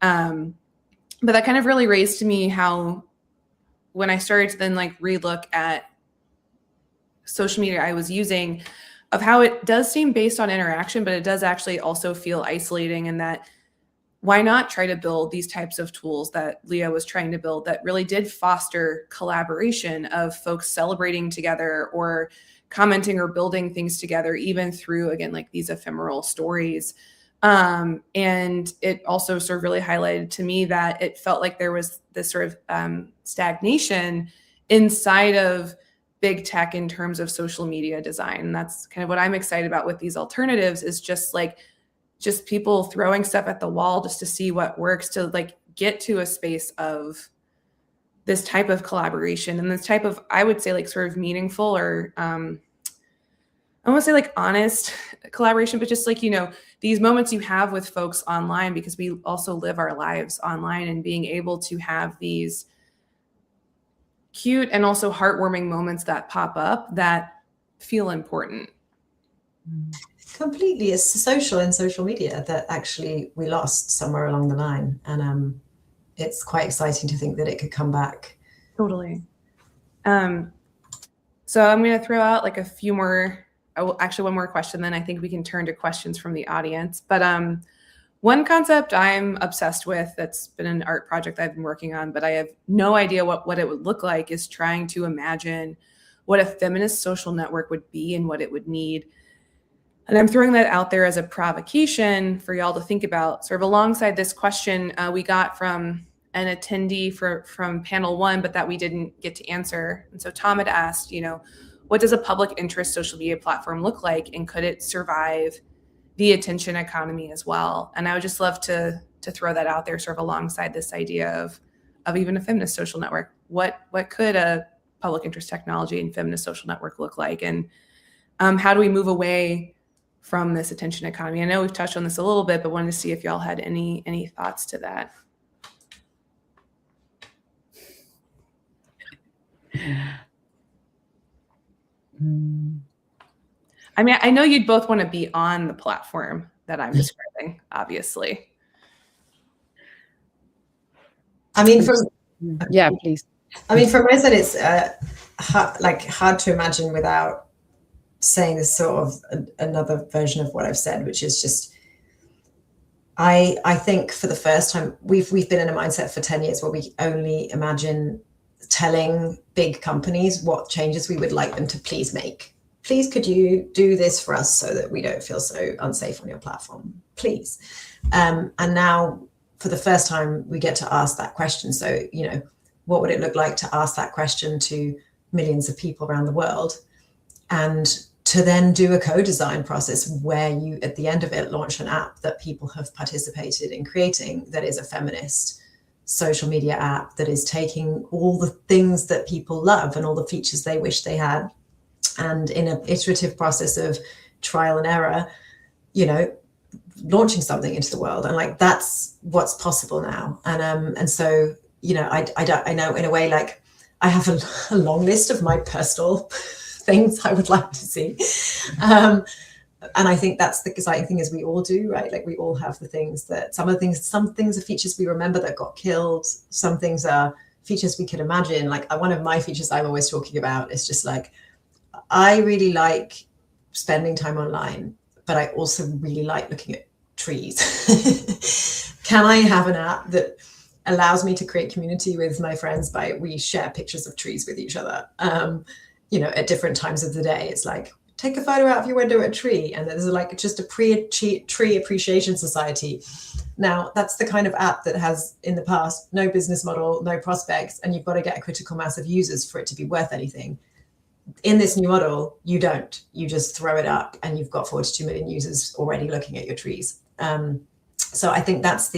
But that kind of really raised to me how, when I started to then like relook at social media I was using, of how it does seem based on interaction, but it does actually also feel isolating, and that why not try to build these types of tools that Leah was trying to build that really did foster collaboration of folks celebrating together or commenting or building things together, even through, again, like these ephemeral stories. And it also sort of really highlighted to me that it felt like there was this sort of stagnation inside of big tech in terms of social media design. And that's kind of what I'm excited about with these alternatives, is just people throwing stuff at the wall just to see what works, to like get to a space of this type of collaboration and this type of, I would say, like sort of meaningful, or I want to say like honest collaboration, but just like, you know, these moments you have with folks online, because we also live our lives online, and being able to have these cute and also heartwarming moments that pop up that feel important. Completely. It's social in social media that actually we lost somewhere along the line. And it's quite exciting to think that it could come back. Totally. So I'm going to throw out like a few more, actually one more question, then I think we can turn to questions from the audience. But one concept I'm obsessed with, that's been an art project I've been working on, but I have no idea what it would look like, is trying to imagine what a feminist social network would be and what it would need. And I'm throwing that out there as a provocation for y'all to think about. Sort of alongside this question we got from an attendee from panel 1, but that we didn't get to answer. And so Tom had asked, you know, what does a public interest social media platform look like, and could it survive the attention economy as well? And I would just love to throw that out there, sort of alongside this idea of even a feminist social network. What could a public interest technology and feminist social network look like? And how do we move away from this attention economy? I know we've touched on this a little bit, but wanted to see if y'all had any thoughts to that. I mean, I know you'd both want to be on the platform that I'm describing, obviously. I mean, yeah, please. I mean, from my side, it's hard to imagine without saying this sort of another version of what I've said, which is just, I think for the first time, we've been in a mindset for 10 years where we only imagine telling big companies what changes we would like them to please make. Please, could you do this for us so that we don't feel so unsafe on your platform, please? And now, for the first time, we get to ask that question. So, you know, what would it look like to ask that question to millions of people around the world, and to then do a co-design process where you, at the end of it, launch an app that people have participated in creating, that is a feminist social media app, that is taking all the things that people love and all the features they wish they had, and in an iterative process of trial and error, you know, launching something into the world. And like, that's what's possible now. And so, you know, I know in a way, like, I have a long list of my personal things I would like to see. And I think that's the exciting thing, is we all do, right? Like, we all have the things that, some things are features we remember that got killed. Some things are features we could imagine. Like, one of my features I'm always talking about is just like, I really like spending time online, but I also really like looking at trees. Can I have an app that allows me to create community with my friends by, we share pictures of trees with each other, you know, at different times of the day? It's like, take a photo out of your window at a tree, and there's like just a tree appreciation society. Now, that's the kind of app that has, in the past, no business model, no prospects, and you've got to get a critical mass of users for it to be worth anything. In this new model, you don't. You just throw it up, and you've got 42 million users already looking at your trees. So I think that's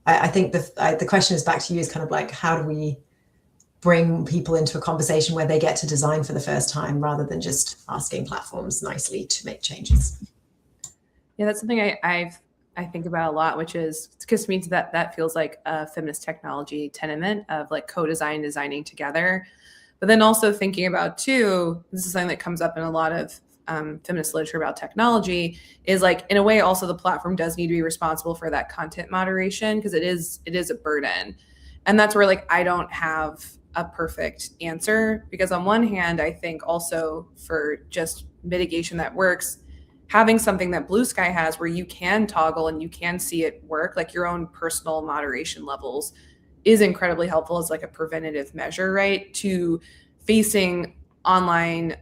I think the question is back to you, is kind of like, how do we bring people into a conversation where they get to design for the first time, rather than just asking platforms nicely to make changes? Yeah, that's something I think about a lot, which is, because to me that feels like a feminist technology tenement of like co-design, designing together. But then also thinking about, too, this is something that comes up in a lot of feminist literature about technology, is like, in a way, also the platform does need to be responsible for that content moderation, because it is a burden. And that's where, like, I don't have a perfect answer, because on one hand, I think also for just mitigation that works, having something that Blue Sky has where you can toggle and you can see it work, like your own personal moderation levels, is incredibly helpful as like a preventative measure, right, to facing online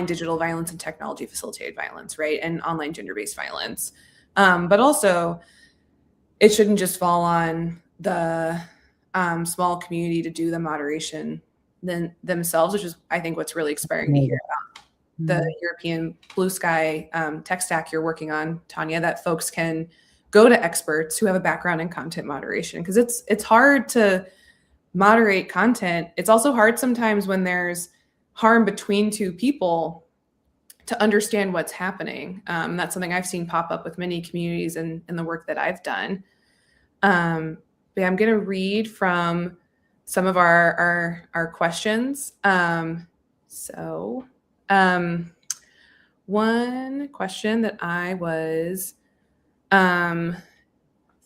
digital violence and technology facilitated violence, right, and online gender-based violence. But also, it shouldn't just fall on the small community to do the moderation themselves, which is, I think, what's really inspiring to hear about the European Blue Sky tech stack you're working on, Tanya, that folks can go to experts who have a background in content moderation, because it's hard to moderate content. It's also hard sometimes when there's harm between two people to understand what's happening. That's something I've seen pop up with many communities in the work that I've done. But I'm going to read from some of our questions. One question that I was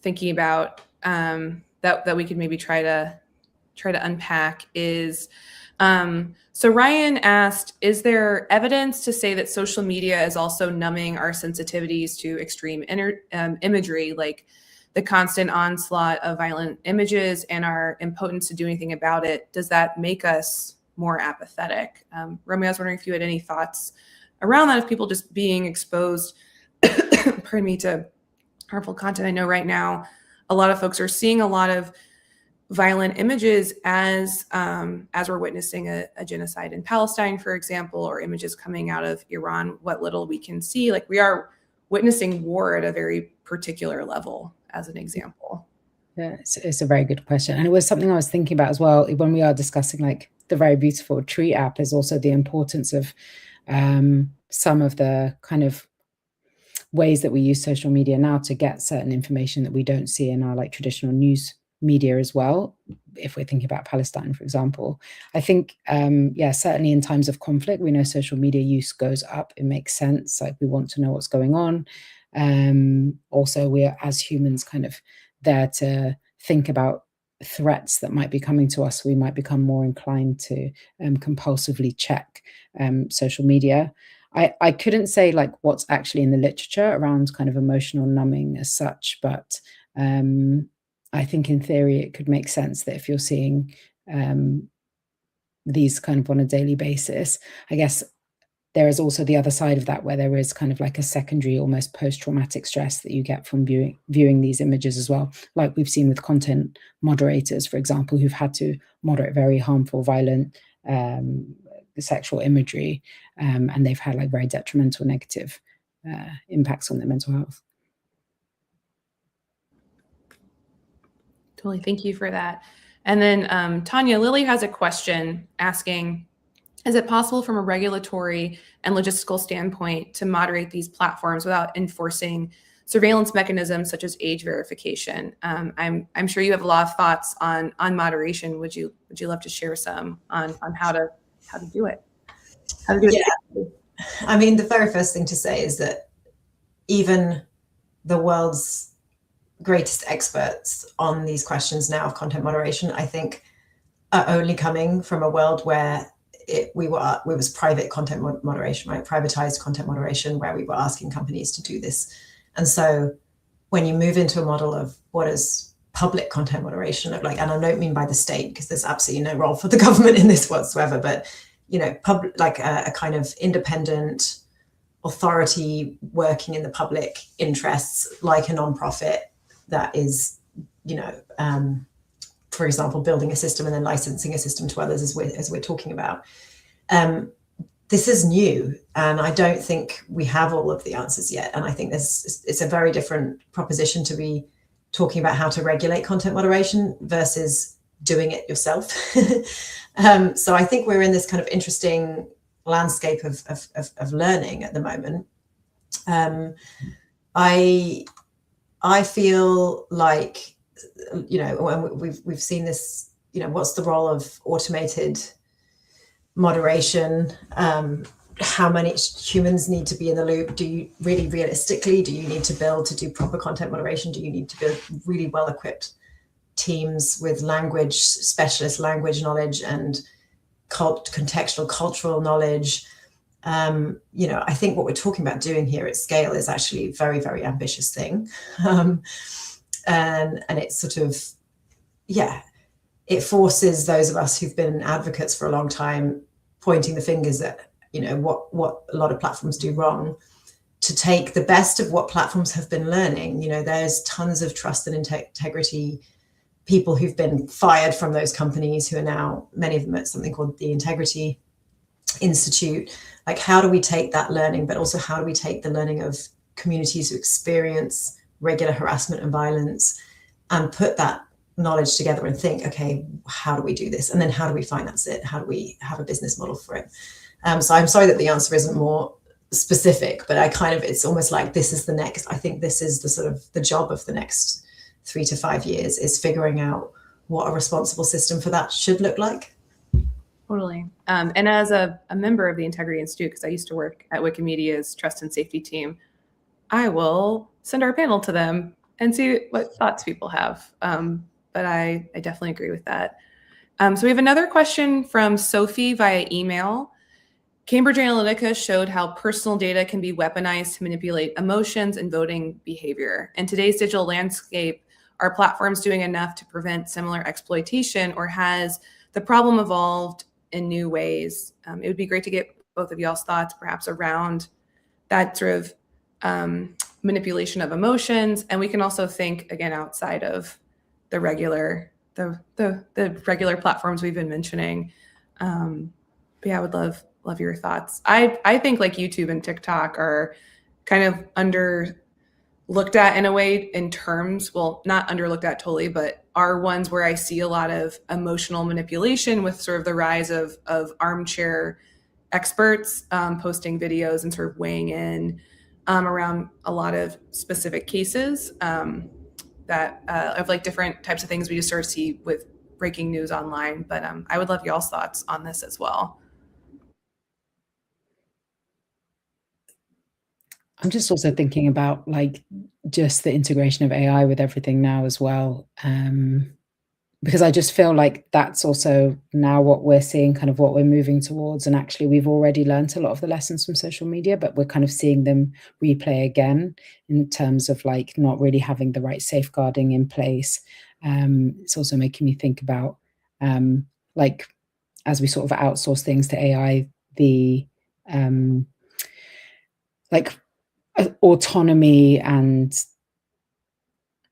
thinking about that we could maybe try to unpack is, so Ryan asked, is there evidence to say that social media is also numbing our sensitivities to extreme imagery, like the constant onslaught of violent images and our impotence to do anything about it? Does that make us more apathetic? Romy, I was wondering if you had any thoughts around that, of people just being exposed, pardon me, to harmful content. I know right now a lot of folks are seeing a lot of violent images as we're witnessing a genocide in Palestine, for example, or images coming out of Iran. What little we can see, like we are witnessing war at a very particular level, as an example. Yeah, it's a very good question. And it was something I was thinking about as well when we are discussing like the very beautiful Tree app, is also the importance of some of the kind of ways that we use social media now to get certain information that we don't see in our like traditional news media as well. If we're thinking about Palestine, for example, I think, certainly in times of conflict, we know social media use goes up. It makes sense. Like we want to know what's going on. Also, we are, as humans, kind of there to think about threats that might be coming to us. We might become more inclined to compulsively check social media. I couldn't say like what's actually in the literature around kind of emotional numbing as such, but I think in theory it could make sense that if you're seeing these kind of on a daily basis, I guess there is also the other side of that, where there is kind of like a secondary, almost post-traumatic stress that you get from viewing these images as well. Like we've seen with content moderators, for example, who've had to moderate very harmful, violent sexual imagery, and they've had like very detrimental, negative impacts on their mental health. Totally. Thank you for that. And then Tanya, Lily has a question asking, is it possible from a regulatory and logistical standpoint to moderate these platforms without enforcing surveillance mechanisms such as age verification? I'm sure you have a lot of thoughts on moderation. Would you love to share some on how to do it? How to do it? Yeah. I mean, the very first thing to say is that even the world's greatest experts on these questions now of content moderation, I think, are only coming from a world where it was private content moderation, right? Privatized content moderation, where we were asking companies to do this. And so when you move into a model of what is public content moderation look like, and I don't mean by the state, because there's absolutely no role for the government in this whatsoever, but public, like a kind of independent authority working in the public interests, like a nonprofit that is, for example, building a system and then licensing a system to others, as we're talking about. This is new, and I don't think we have all of the answers yet. And I think it's a very different proposition to be talking about how to regulate content moderation versus doing it yourself. So I think we're in this kind of interesting landscape of learning at the moment. I feel like, when we've seen this, what's the role of automated moderation? How many humans need to be in the loop? Do you really realistically, do you need to build to do proper content moderation? Do you need to build really well-equipped teams with specialist language knowledge and contextual cultural knowledge? You know, I think what we're talking about doing here at scale is actually a very, very ambitious thing. And it's sort of, yeah, it forces those of us who've been advocates for a long time, pointing the fingers at, you know, what a lot of platforms do wrong, to take the best of what platforms have been learning. You know, there's tons of trust and integrity people who've been fired from those companies who are now, many of them at something called the Integrity Institute. Like, how do we take that learning, but also how do we take the learning of communities who experience regular harassment and violence and put that knowledge together and think, okay, how do we do this? And then how do we finance it? How do we have a business model for it? So I'm sorry that the answer isn't more specific, but I kind of, it's almost like this is the next, I think this is the sort of the job of the next 3 to 5 years, is figuring out what a responsible system for that should look like. Totally. And as a member of the Integrity Institute, because I used to work at Wikimedia's trust and safety team, I will send our panel to them and see what thoughts people have. But I definitely agree with that. So we have another question from Sophie via email. Cambridge Analytica showed how personal data can be weaponized to manipulate emotions and voting behavior. In today's digital landscape, are platforms doing enough to prevent similar exploitation, or has the problem evolved in new ways? It would be great to get both of y'all's thoughts perhaps around that sort of manipulation of emotions. And we can also think, again, outside of the regular platforms we've been mentioning. But yeah, I would love your thoughts. I think like YouTube and TikTok are kind of under looked at in a way in terms, well, not under looked at totally, but are ones where I see a lot of emotional manipulation with sort of the rise of armchair experts posting videos and sort of weighing in around a lot of specific cases that of like different types of things we just sort of see with breaking news online. But I would love y'all's thoughts on this as well. I'm just also thinking about like just the integration of AI with everything now as well. Because I just feel like that's also now what we're seeing, kind of what we're moving towards. And actually, we've already learned a lot of the lessons from social media, but we're kind of seeing them replay again in terms of like not really having the right safeguarding in place. It's also making me think about like, as we sort of outsource things to AI, the like autonomy and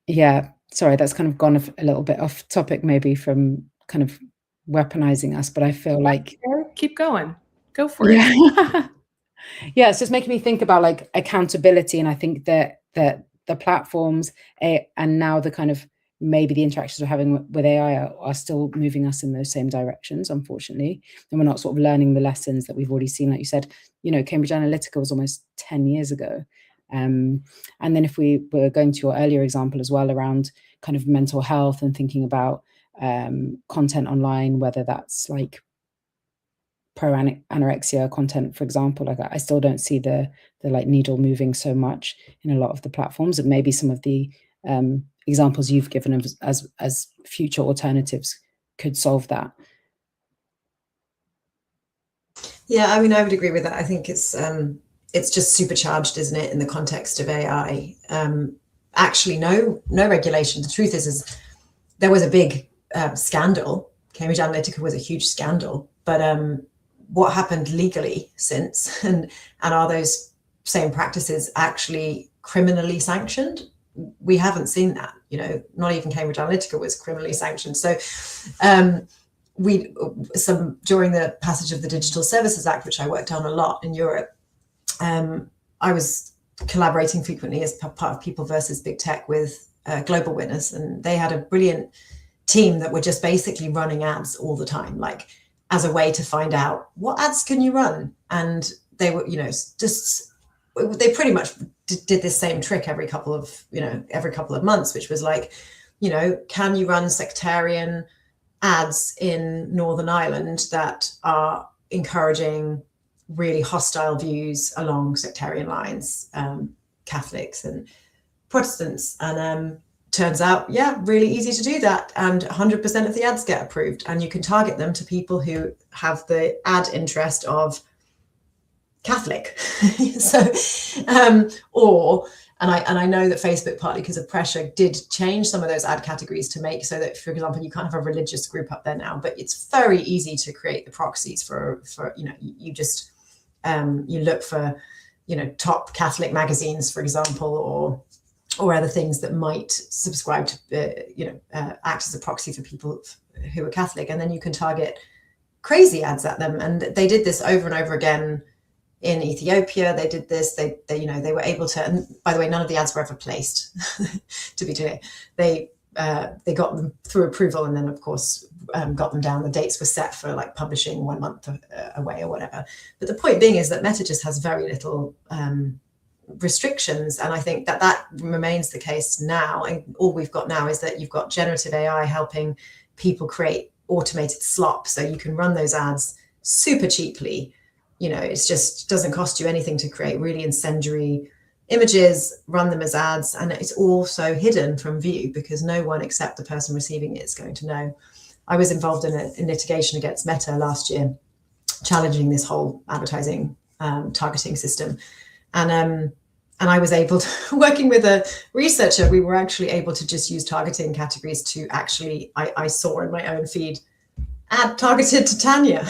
yeah, sorry, that's kind of gone a little bit off topic maybe from kind of weaponizing us, but I feel like keep going, go for it. Yeah, it's just making me think about like accountability, and I think that the platforms and now the kind of maybe the interactions we're having with AI are still moving us in those same directions, unfortunately, and we're not sort of learning the lessons that we've already seen. Like you said, you know, Cambridge Analytica was almost 10 years ago. And then if we were going to your earlier example as well around kind of mental health and thinking about content online, whether that's like pro-anorexia content, for example, like I still don't see the like needle moving so much in a lot of the platforms, and maybe some of the examples you've given as future alternatives could solve that. Yeah, I mean, I would agree with that. I think it's just supercharged, isn't it, in the context of AI? Actually, no regulation. The truth is there was a big scandal. Cambridge Analytica was a huge scandal, but what happened legally since, and are those same practices actually criminally sanctioned? We haven't seen that. You know, not even Cambridge Analytica was criminally sanctioned. So during the passage of the Digital Services Act, which I worked on a lot in Europe, I was collaborating frequently as part of People versus Big Tech with Global Witness, and they had a brilliant team that were just basically running ads all the time, like as a way to find out what ads can you run. And they were, you know, just, they pretty much did this same trick every couple of months, which was like, you know, can you run sectarian ads in Northern Ireland that are encouraging really hostile views along sectarian lines, Catholics and Protestants? And turns out, yeah, really easy to do that. And 100% of the ads get approved. And you can target them to people who have the ad interest of Catholic. So, and I know that Facebook, partly because of pressure, did change some of those ad categories to make so that, for example, you can't have a religious group up there now, but it's very easy to create the proxies for you just you look for top Catholic magazines, for example, or other things that might subscribe to act as a proxy for people who are Catholic, and then you can target crazy ads at them. And they did this over and over again in Ethiopia. They did this. They were able to. And by the way, none of the ads were ever placed. To be clear, they got them through approval, and then of course got them down. The dates were set for like publishing 1 month away or whatever. But the point being is that Meta just has very little restrictions, and I think that remains the case now. And all we've got now is that you've got generative AI helping people create automated slop, so you can run those ads super cheaply. It's just doesn't cost you anything to create really incendiary images, run them as ads, and it's also hidden from view because no one except the person receiving it is going to know. I was involved in litigation against Meta last year, challenging this whole advertising targeting system, and I was able to, working with a researcher, we were actually able to just use targeting categories to actually, I saw in my own feed, ad targeted to Tanya.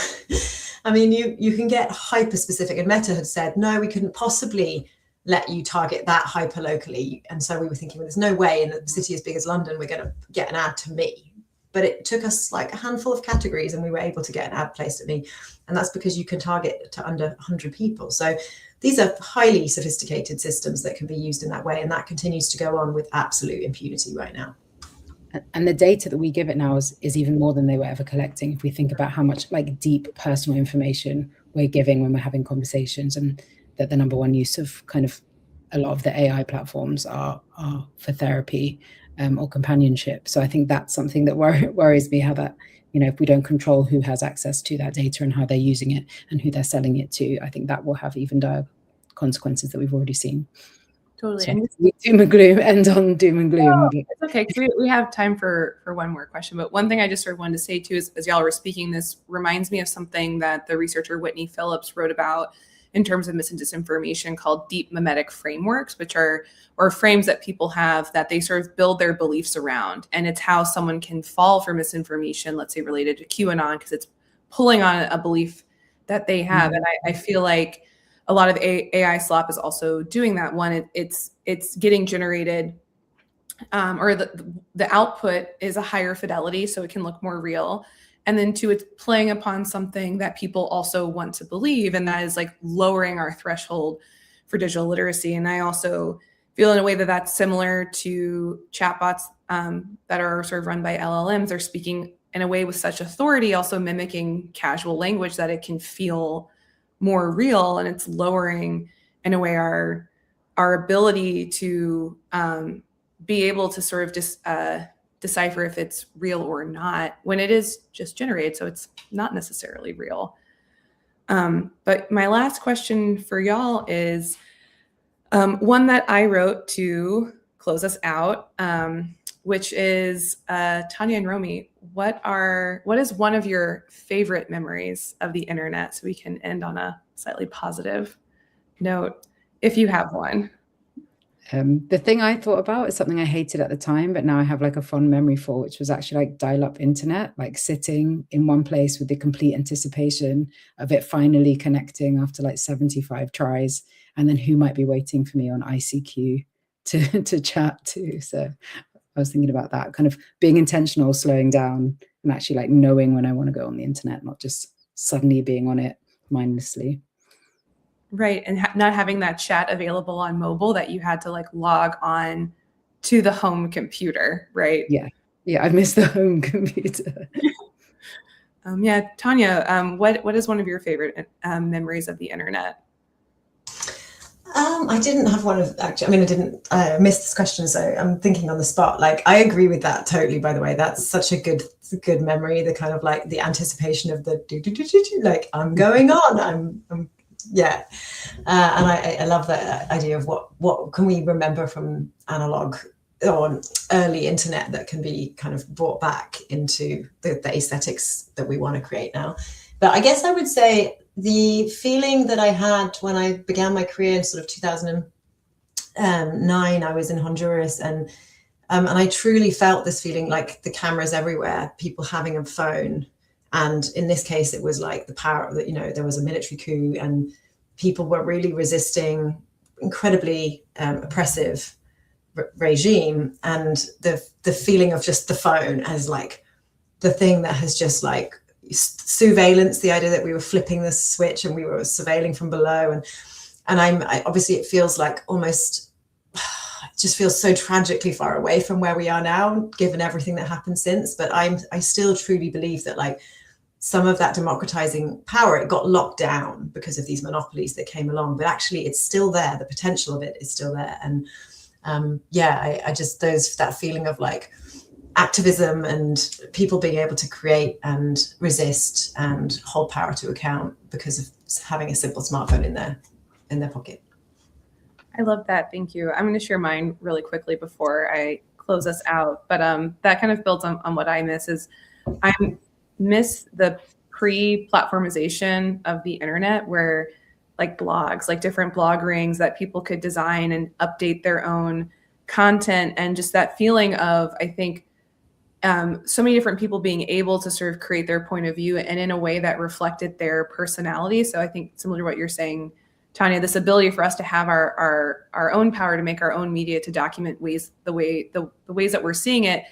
I mean, you can get hyper specific, and Meta had said, no, we couldn't possibly let you target that hyper locally. And so we were thinking, well, there's no way in a city as big as London, we're going to get an ad to me. But it took us like a handful of categories and we were able to get an ad placed at me. And that's because you can target to under 100 people. So these are highly sophisticated systems that can be used in that way. And that continues to go on with absolute impunity right now. And the data that we give it now is even more than they were ever collecting. If we think about how much like deep personal information we're giving when we're having conversations, and that the number one use of kind of a lot of the AI platforms are for therapy or companionship. So I think that's something that worries me, how that, if we don't control who has access to that data and how they're using it and who they're selling it to, I think that will have even dire consequences that we've already seen. Totally. So, And doom and gloom, end on doom and gloom. no, it's okay, because we have time for one more question. But one thing I just sort of wanted to say too is, as y'all were speaking, this reminds me of something that the researcher Whitney Phillips wrote about in terms of mis and disinformation, called deep mimetic frameworks, which are frames that people have that they sort of build their beliefs around. And it's how someone can fall for misinformation, let's say related to QAnon, because it's pulling on a belief that they have. And I feel like a lot of AI slop is also doing that. One, it's getting generated, or the output is a higher fidelity, so it can look more real. And then two, it's playing upon something that people also want to believe, and that is like lowering our threshold for digital literacy. And I also feel in a way that that's similar to chatbots that are sort of run by LLMs. They're speaking in a way with such authority, also mimicking casual language, that it can feel more real, and it's lowering in a way our ability to be able to sort of decipher if it's real or not when it is just generated, so it's not necessarily real. But my last question for y'all is one that I wrote to close us out, which is Tanya and Romy, what is one of your favorite memories of the internet, so we can end on a slightly positive note, if you have one? The thing I thought about is something I hated at the time, but now I have like a fond memory for, which was actually like dial-up internet, like sitting in one place with the complete anticipation of it finally connecting after like 75 tries, and then who might be waiting for me on ICQ to chat to. So I was thinking about that, kind of being intentional, slowing down, and actually like knowing when I want to go on the internet, not just suddenly being on it mindlessly. Right. And not having that chat available on mobile, that you had to like log on to the home computer, right? Yeah. I miss the home computer. Yeah. Tanya, what is one of your favorite memories of the internet? I didn't have one of, actually, I missed this question, so I'm thinking on the spot. Like, I agree with that totally, by the way. That's such a good memory, the kind of like the anticipation of the like, I'm going on, yeah. And I love that idea of what can we remember from analog or early internet that can be kind of brought back into the aesthetics that we want to create now. But I guess I would say the feeling that I had when I began my career in sort of 2009, I was in Honduras, and I truly felt this feeling like the cameras everywhere, people having a phone. And in this case, it was like the power that, you know, there was a military coup and people were really resisting incredibly oppressive regime. And the feeling of just the phone as like the thing that has just like surveillance, the idea that we were flipping the switch and we were surveilling from below. And I obviously it feels like almost, it just feels so tragically far away from where we are now, given everything that happened since. But I still truly believe that like some of that democratizing power, it got locked down because of these monopolies that came along, but actually it's still there. The potential of it is still there. And yeah, I just, that feeling of like activism and people being able to create and resist and hold power to account because of having a simple smartphone in their pocket. I love that. Thank you. I'm going to share mine really quickly before I close us out. But that kind of builds on what I miss is I miss the pre-platformization of the internet where like blogs, like different blog rings that people could design and update their own content. And just that feeling of, I think, so many different people being able to sort of create their point of view and in a way that reflected their personality. So I think similar to what you're saying, Tanya, this ability for us to have our own power to make our own media, to document the ways that we're seeing it,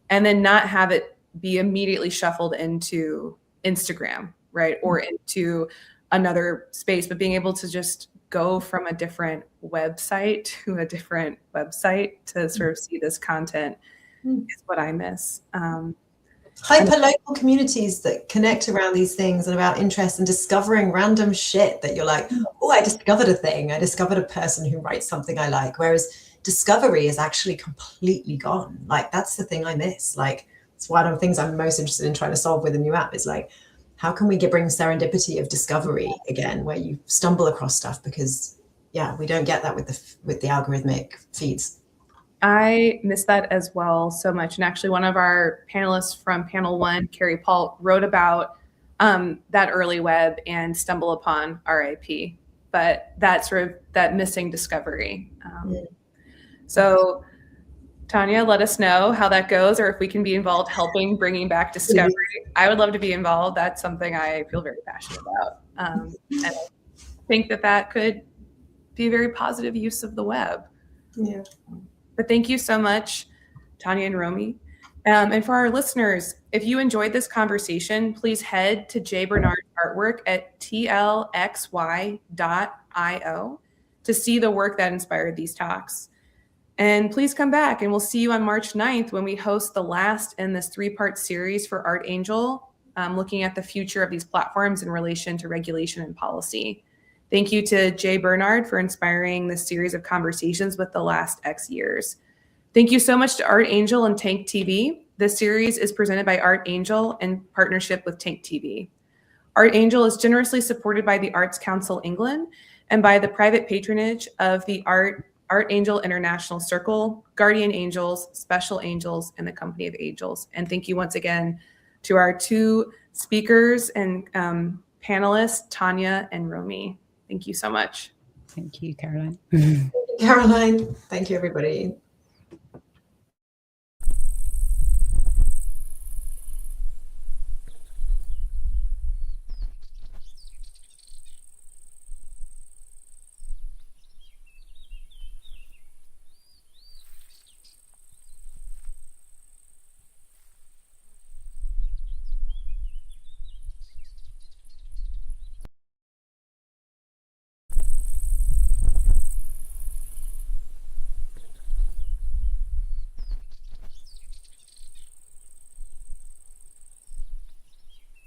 and then not have it be immediately shuffled into Instagram, right? Or into another space, but being able to just go from a different website to a different website to sort of see this content is what I miss. Hyper-local communities that connect around these things and about interest and discovering random shit that you're like, oh, I discovered a thing. I discovered a person who writes something I like. Whereas discovery is actually completely gone. Like, that's the thing I miss. Like, it's one of the things I'm most interested in trying to solve with a new app is like, how can we bring serendipity of discovery again, where you stumble across stuff? Because yeah, we don't get that with the algorithmic feeds. I miss that as well so much. And actually one of our panelists from panel 1, Carrie Paul, wrote about that early web and Stumble Upon RIP, but that sort of that missing discovery. So Tanya, let us know how that goes, or if we can be involved helping bringing back discovery. I would love to be involved. That's something I feel very passionate about. And I think that could be a very positive use of the web. Yeah. But thank you so much, Tanya and Romy. And for our listeners, if you enjoyed this conversation, please head to Jay Bernard's artwork at tlxy.io to see the work that inspired these talks. And please come back, and we'll see you on March 9th when we host the last in this 3-part series for Art Angel, looking at the future of these platforms in relation to regulation and policy. Thank you to Jay Bernard for inspiring this series of conversations with the last X years. Thank you so much to Art Angel and Tank TV. This series is presented by Art Angel in partnership with Tank TV. Art Angel is generously supported by the Arts Council England and by the private patronage of the Art Angel International Circle, Guardian Angels, Special Angels, and the Company of Angels. And thank you once again to our 2 speakers and panelists, Tanya and Romy. Thank you so much. Thank you, Caroline. Caroline, thank you, everybody.